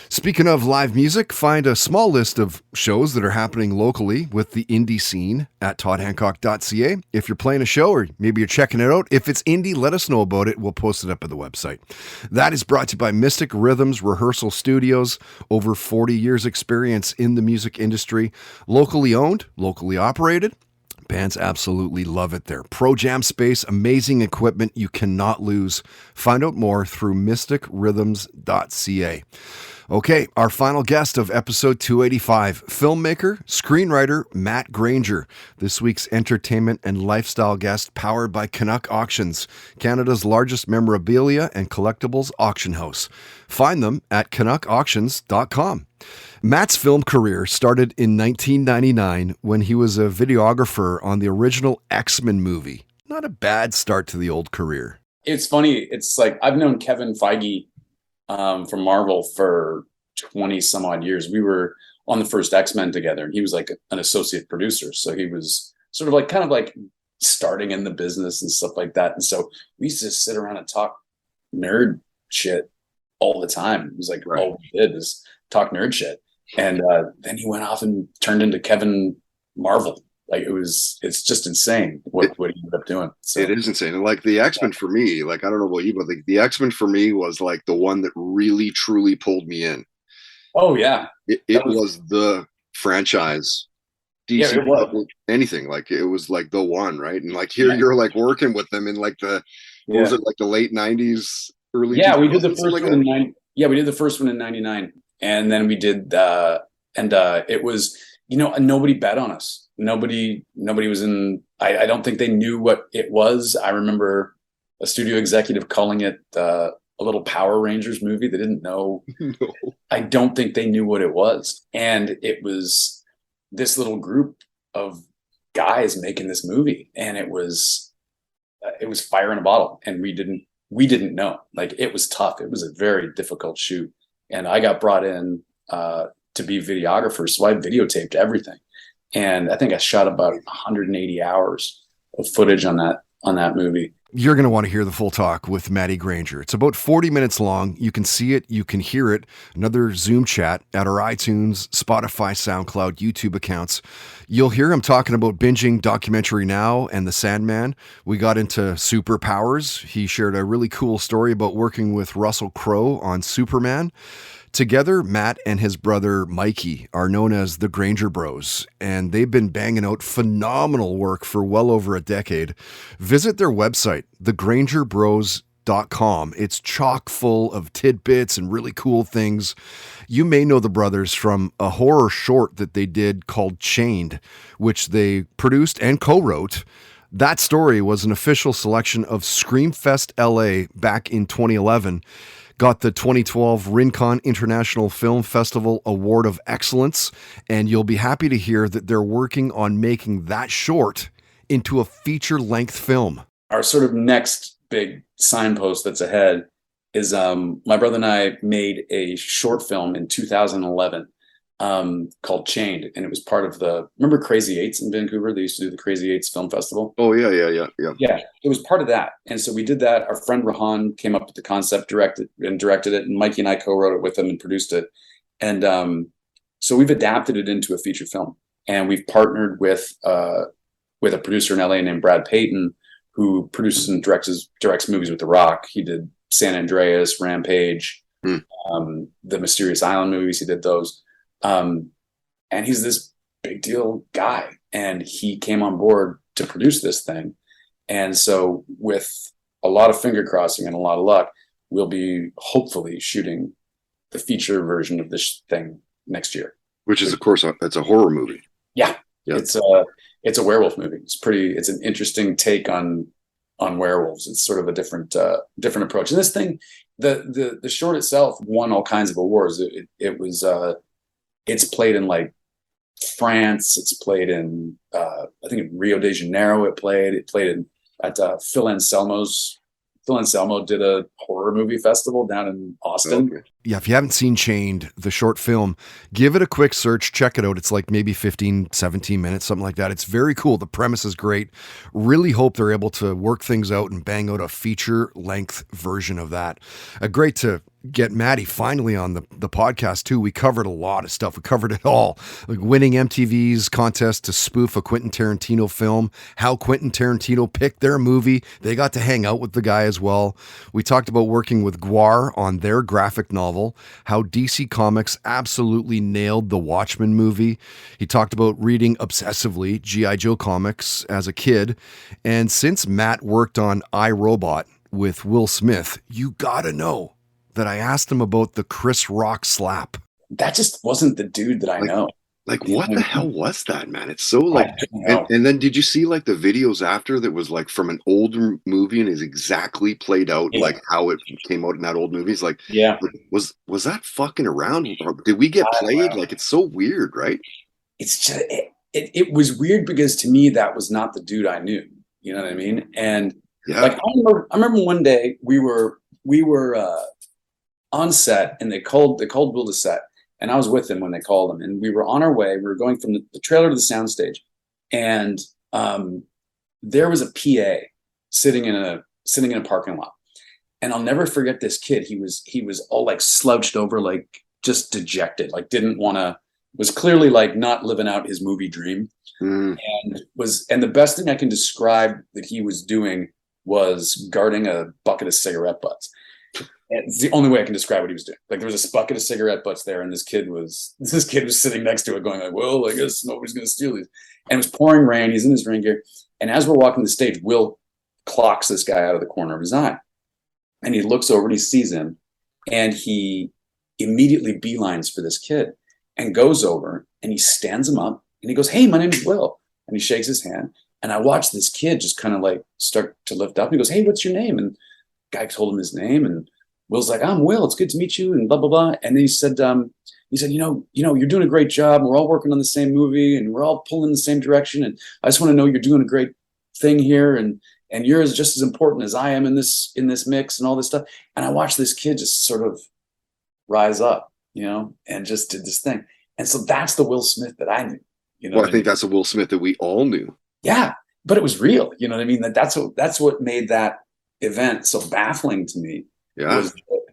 S11: Speaking of live music, find a small list of shows that are happening locally with the indie scene at toddhancock.ca. If you're playing a show or maybe you're checking it out, if it's indie, let us know about it. We'll post it up at the website. That is brought to you by Mystic Rhythms Rehearsal Studios. Over 40 years experience in the music industry. Locally owned, locally operated. Bands absolutely love it there. Pro jam space, amazing equipment you cannot lose. Find out more through mysticrhythms.ca. Okay, our final guest of episode 285, filmmaker, screenwriter, Matt Granger. This week's entertainment and lifestyle guest, powered by Canuck Auctions, Canada's largest memorabilia and collectibles auction house. Find them at canuckauctions.com. Matt's film career started in 1999 when he was a videographer on the original X-Men movie. Not a bad start to the old career.
S12: It's funny. It's like I've known Kevin Feige from Marvel for 20 some odd years. We were on the first X-Men together, and he was like an associate producer. So he was sort of like kind of like starting in the business and stuff like that. And so we used to sit around and talk nerd shit all the time. It was like all we did was talk nerd shit. And then he went off and turned into Kevin Marvel. Like it's just insane what he ended up doing. So.
S4: It is insane. And like the X-Men for me, like, I don't know about you, but like the X-Men for me was like the one that really truly pulled me in.
S12: Oh yeah.
S4: It was the franchise. DC,
S12: it was.
S4: anything. Like it was like the one, right? And like here you're like working with them in like what was it, like the late 90s, early 2000s?
S12: We did the first one in we did the first one in 99. And then we did it was, nobody bet on us. Nobody was in, I don't think they knew what it was. I remember a studio executive calling it a little Power Rangers movie. They didn't know. No. I don't think they knew what it was. And it was this little group of guys making this movie. And it was fire in a bottle. And we didn't know. Like, it was tough. It was a very difficult shoot. And I got brought in to be videographer, so I videotaped everything. And I think I shot about 180 hours of footage on that movie.
S11: You're going to want to hear the full talk with Matty Granger. It's about 40 minutes long. You can see it. You can hear it. Another Zoom chat at our iTunes, Spotify, SoundCloud, YouTube accounts. You'll hear him talking about binging Documentary Now and The Sandman. We got into superpowers. He shared a really cool story about working with Russell Crowe on Superman. Together, Matt and his brother Mikey are known as the Granger Bros, and they've been banging out phenomenal work for well over a decade. Visit their website, thegrangerbros.com. It's chock full of tidbits and really cool things. You may know the brothers from a horror short that they did called Chained, which they produced and co-wrote. That story was an official selection of Screamfest LA back in 2011. Got the 2012 Rincon International Film Festival Award of Excellence, and you'll be happy to hear that they're working on making that short into a feature-length film.
S12: Our sort of next big signpost that's ahead is my brother and I made a short film in 2011 called Chained, and it was part of remember Crazy Eights in Vancouver? They used to do the Crazy Eights Film Festival.
S4: Oh yeah.
S12: Yeah, it was part of that, and so we did that. Our friend Rahan came up with the concept, directed it, and Mikey and I co-wrote it with him and produced it. And so we've adapted it into a feature film, and we've partnered with a producer in LA named Brad Payton, who produces and directs movies with The Rock. He did San Andreas, Rampage, the Mysterious Island movies. He did those. And he's this big deal guy, and he came on board to produce this thing. And so with a lot of finger crossing and a lot of luck, we'll be hopefully shooting the feature version of this thing next year.
S4: Which is, of course, it's a horror movie.
S12: Yeah. It's a werewolf movie. It's an interesting take on werewolves. It's sort of a different approach. And this thing, the short itself won all kinds of awards. It's played in like France. It's played in I think in Rio de Janeiro. It played at Phil Anselmo's. Phil Anselmo did a horror movie festival down in Austin.
S11: Okay. Yeah, if you haven't seen Chained, the short film, give it a quick search, check it out. It's like maybe 15, 17 minutes, something like that. It's very cool. The premise is great. Really hope they're able to work things out and bang out a feature-length version of that. Great to get Maddie finally on the podcast too. We covered a lot of stuff. We covered it all. Like winning MTV's contest to spoof a Quentin Tarantino film, how Quentin Tarantino picked their movie. They got to hang out with the guy as well. We talked about working with Guar on their graphic novel, how DC Comics absolutely nailed the Watchmen movie. He talked about reading obsessively G.I. Joe comics as a kid. And since Matt worked on I, Robot with Will Smith, you gotta know that I asked him about the Chris Rock slap.
S12: That just wasn't the dude that I know.
S4: Like, what the hell was that, man? It's so like, and then did you see like the videos after that was like from an older movie and is exactly played out like how it came out in that old movie? It's like, was that fucking around? Did we get played? Like, it's so weird, right?
S12: It's just, it was weird because to me, that was not the dude I knew. You know what I mean? And like, I remember one day we were on set and they called Will to set. And I was with him when they called him, and we were on our way. We were going from the trailer to the soundstage, and there was a PA sitting in a parking lot. And I'll never forget this kid. He was all like slouched over, like just dejected, like was clearly like not living out his movie dream. And the best thing I can describe that he was doing was guarding a bucket of cigarette butts. It's the only way I can describe what he was doing. Like there was a bucket of cigarette butts there, and this kid was sitting next to it, going like, "Well, I guess nobody's going to steal these." And it was pouring rain. He's in his rain gear, and as we're walking the stage, Will clocks this guy out of the corner of his eye, and he looks over and he sees him, and he immediately beelines for this kid, and goes over and he stands him up, and he goes, "Hey, my name is Will," and he shakes his hand, and I watched this kid just kind of like start to lift up, and he goes, "Hey, what's your name?" And the guy told him his name, and Will's like, "I'm Will. It's good to meet you," and blah blah blah. And then he said, "You know, you're doing a great job. We're all working on the same movie, and we're all pulling in the same direction. And I just want to know you're doing a great thing here, and you're just as important as I am in this mix and all this stuff." And I watched this kid just sort of rise up, you know, and just did this thing. And so that's the Will Smith that I knew. You know,
S4: well, I think that's the Will Smith that we all knew.
S12: Yeah, but it was real. You know what I mean? That's what made that event so baffling to me.
S4: Yeah.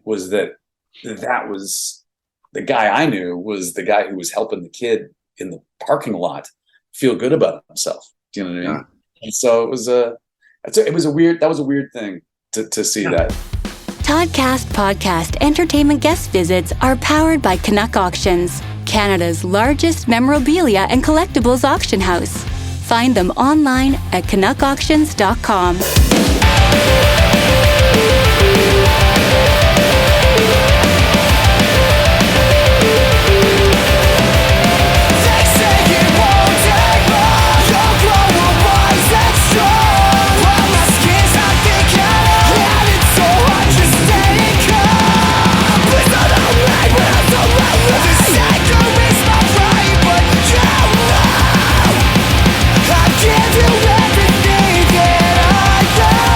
S12: Was that was the guy I knew was the guy who was helping the kid in the parking lot feel good about himself. Do you know what I mean? Yeah. And so it was a weird thing to see that.
S15: Toddcast Podcast entertainment guest visits are powered by Canuck Auctions, Canada's largest memorabilia and collectibles auction house. Find them online at canuckauctions.com.
S16: Give you everything that I got.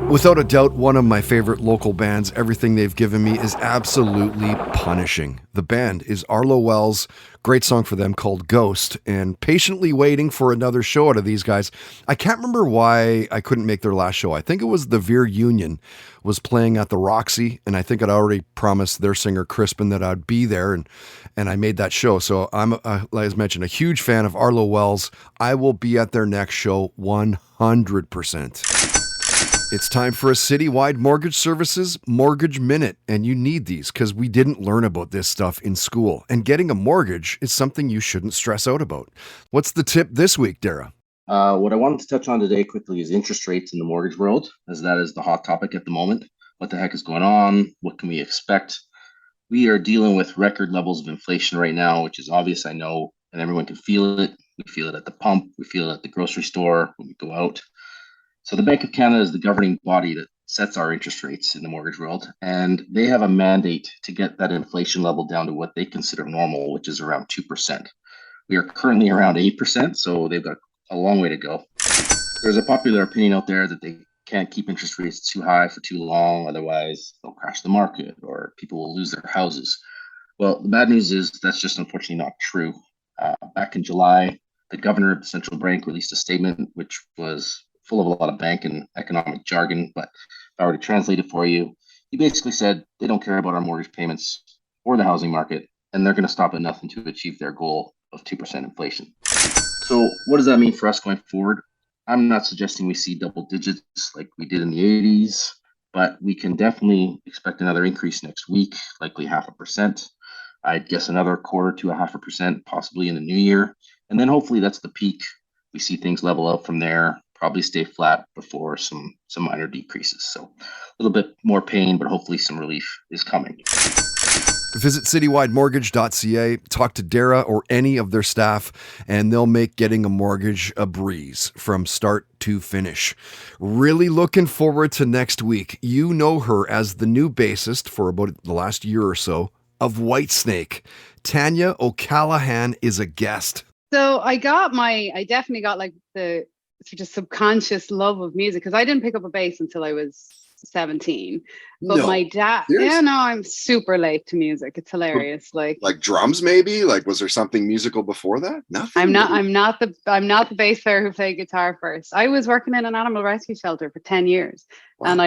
S11: Without a doubt, one of my favorite local bands. Everything they've given me is absolutely punishing. The band is Arlo Wells. Great song for them called Ghost, and patiently waiting for another show out of these guys. I can't remember why I couldn't make their last show. I think it was the Veer Union was playing at the Roxy, and I think I'd already promised their singer Crispin that I'd be there, and I made that show. So I'm, like I mentioned, a huge fan of Arlo Wells. I will be at their next show 100%. It's time for a citywide mortgage services mortgage minute, and you need these because we didn't learn about this stuff in school, and getting a mortgage is something you shouldn't stress out about. What's the tip this week, Dara?
S19: What I wanted to touch on today quickly is interest rates in the mortgage world, as that is the hot topic at the moment. What the heck is going on? What can we expect? We are dealing with record levels of inflation right now, which is obvious, I know, and everyone can feel it. We feel it at the pump. We feel it at the grocery store when we go out. So the Bank of Canada is the governing body that sets our interest rates in the mortgage world, and they have a mandate to get that inflation level down to what they consider normal, which is around 2%. We are currently around 8%, so they've got a long way to go. There's a popular opinion out there that they can't keep interest rates too high for too long, otherwise they'll crash the market or people will lose their houses. Well, the bad news is that's just unfortunately not true. Back in July, the governor of the central bank released a statement which was full of a lot of bank and economic jargon, but if I were to translate it for you, he basically said they don't care about our mortgage payments or the housing market, and they're going to stop at nothing to achieve their goal of 2% inflation. So what does that mean for us going forward? I'm not suggesting we see double digits like we did in the 80s, but we can definitely expect another increase next week, likely 0.5%. I'd guess another 0.25% to 0.5% possibly in the new year. And then hopefully that's the peak. We see things level out from there, probably stay flat before some minor decreases. So a little bit more pain, but hopefully some relief is coming.
S11: Visit citywidemortgage.ca, talk to Dara or any of their staff, and they'll make getting a mortgage a breeze from start to finish. Really looking forward to next week. You know her as the new bassist for about the last year or so of Whitesnake. Tanya O'Callaghan is a guest.
S20: So I definitely got like the sort of subconscious love of music, because I didn't pick up a bass until I was 17. But my dad, I'm super late to music. It's hilarious. Like
S4: drums, maybe? Like, was there something musical before that? Nothing.
S20: I'm not the bass player who played guitar first. I was working in an animal rescue shelter for 10 years. Wow. And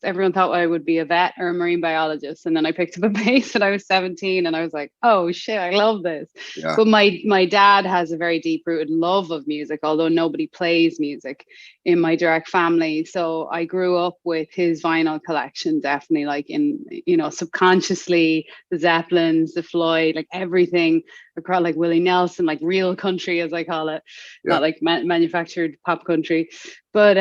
S20: everyone thought I would be a vet or a marine biologist. And then I picked up a bass when I was 17, and I was like, oh shit, I love this. Yeah. But my dad has a very deep rooted love of music, although nobody plays music in my direct family. So I grew up with his vinyl collection, definitely, like in, subconsciously, the Zeppelins, the Floyd, like everything across, like Willie Nelson, like real country, as I call it, not like manufactured pop country. But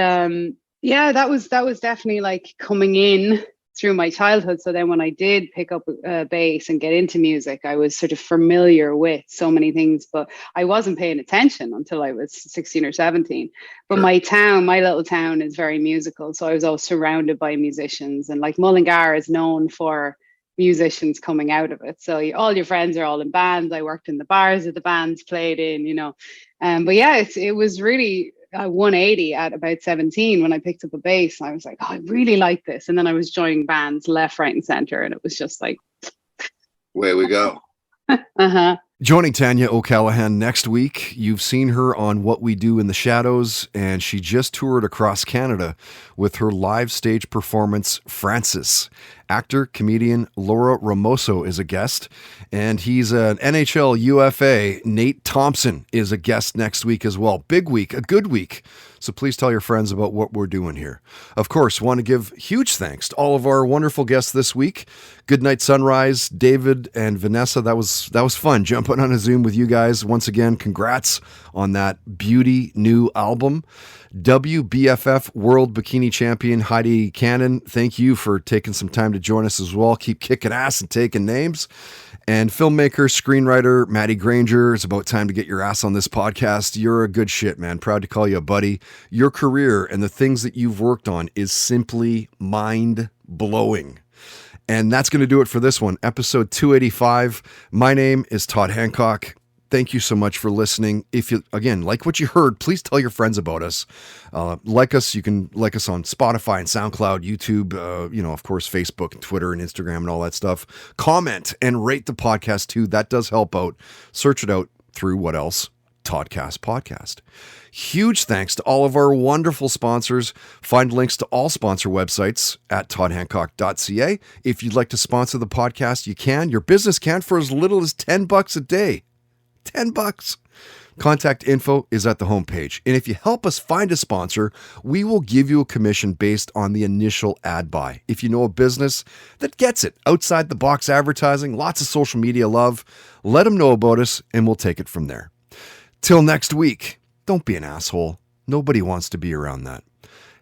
S20: that was definitely like coming in through my childhood. So then when I did pick up a bass and get into music, I was sort of familiar with so many things, but I wasn't paying attention until I was 16 or 17. But my little town is very musical. So I was always surrounded by musicians, and like Mullingar is known for musicians coming out of it. So all your friends are all in bands. I worked in the bars that the bands played in, but yeah, it was really 180 at about 17 when I picked up a bass. I was like, oh, I really like this. And then I was joining bands left, right, and center. And it was just like,
S4: way we go.
S11: Joining Tanya O'Callaghan next week. You've seen her on What We Do in the Shadows, and she just toured across Canada with her live stage performance, Francis. Actor, comedian Laura Ramoso is a guest, and he's an NHL UFA. Nate Thompson is a guest next week as well. Big week, a good week. So please tell your friends about what we're doing here. Of course, want to give huge thanks to all of our wonderful guests this week. Goodnight Sunrise, David and Vanessa. That was fun jumping on a Zoom with you guys. Once again, congrats on that beauty new album. WBFF World Bikini Champion Heidi Cannon, thank you for taking some time to join us as well. Keep kicking ass and taking names. And filmmaker, screenwriter Maddie Granger, it's about time to get your ass on this podcast. You're a good shit, man. Proud to call you a buddy. Your career and the things that you've worked on is simply mind-blowing. And that's going to do it for this one, episode 285. My name is Todd Hancock. Thank you so much for listening. If you, again, like what you heard, please tell your friends about us. Like us. You can like us on Spotify and SoundCloud, YouTube, of course, Facebook and Twitter and Instagram and all that stuff. Comment and rate the podcast too. That does help out. Search it out through what else? Toddcast Podcast. Huge thanks to all of our wonderful sponsors. Find links to all sponsor websites at toddhancock.ca. If you'd like to sponsor the podcast, you can. Your business can for as little as $10 a day. $10. Contact info is at the homepage. And if you help us find a sponsor, we will give you a commission based on the initial ad buy. If you know a business that gets it, outside the box advertising, lots of social media love, let them know about us and we'll take it from there. Till next week, don't be an asshole. Nobody wants to be around that.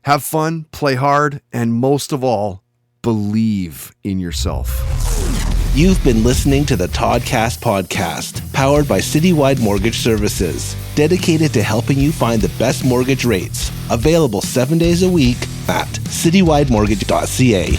S11: Have fun, play hard, and most of all, believe in yourself.
S10: You've been listening to the Toddcast Podcast, powered by Citywide Mortgage Services, dedicated to helping you find the best mortgage rates. Available 7 days a week at citywidemortgage.ca.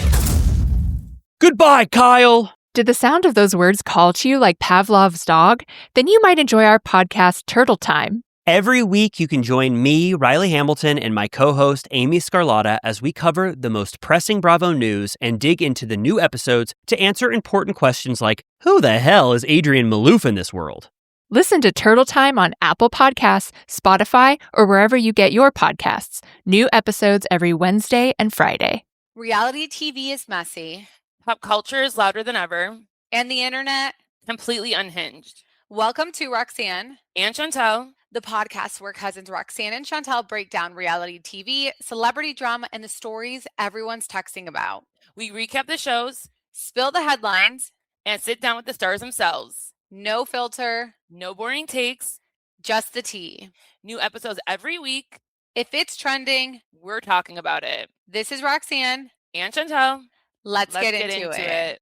S21: Goodbye, Kyle. Did the sound of those words call to you like Pavlov's dog? Then you might enjoy our podcast, Turtle Time.
S22: Every week, you can join me, Riley Hamilton, and my co-host, Amy Scarlotta, as we cover the most pressing Bravo news and dig into the new episodes to answer important questions like, who the hell is Adrian Malouf in this world?
S21: Listen to Turtle Time on Apple Podcasts, Spotify, or wherever you get your podcasts. New episodes every Wednesday and Friday.
S23: Reality TV is messy.
S24: Pop culture is louder than ever.
S23: And the internet
S24: completely unhinged.
S23: Welcome to Roxanne
S24: and Chantel,
S23: the podcast where cousins Roxanne and Chantel break down reality TV, celebrity drama, and the stories everyone's texting about.
S24: We recap the shows,
S23: spill the headlines,
S24: and sit down with the stars themselves.
S23: No filter,
S24: no boring takes,
S23: just the tea.
S24: New episodes every week.
S23: If it's trending,
S24: we're talking about it.
S23: This is Roxanne
S24: and Chantel.
S23: Let's get into it.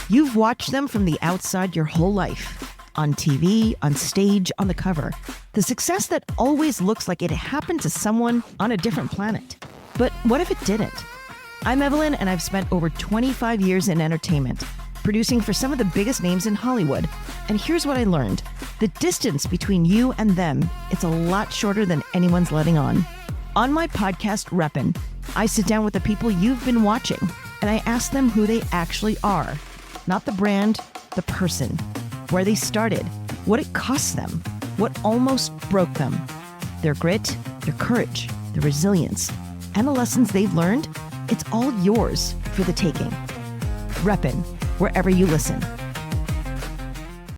S25: You've watched them from the outside your whole life. On TV, on stage, on the cover. The success that always looks like it happened to someone on a different planet. But what if it didn't? I'm Evelyn, and I've spent over 25 years in entertainment, producing for some of the biggest names in Hollywood. And here's what I learned. The distance between you and them, it's a lot shorter than anyone's letting on. On my podcast, Reppin', I sit down with the people you've been watching, and I ask them who they actually are. Not the brand, the person. Where they started, what it cost them, what almost broke them. Their grit, their courage, their resilience, and the lessons they've learned, it's all yours for the taking. Reppin', wherever you listen.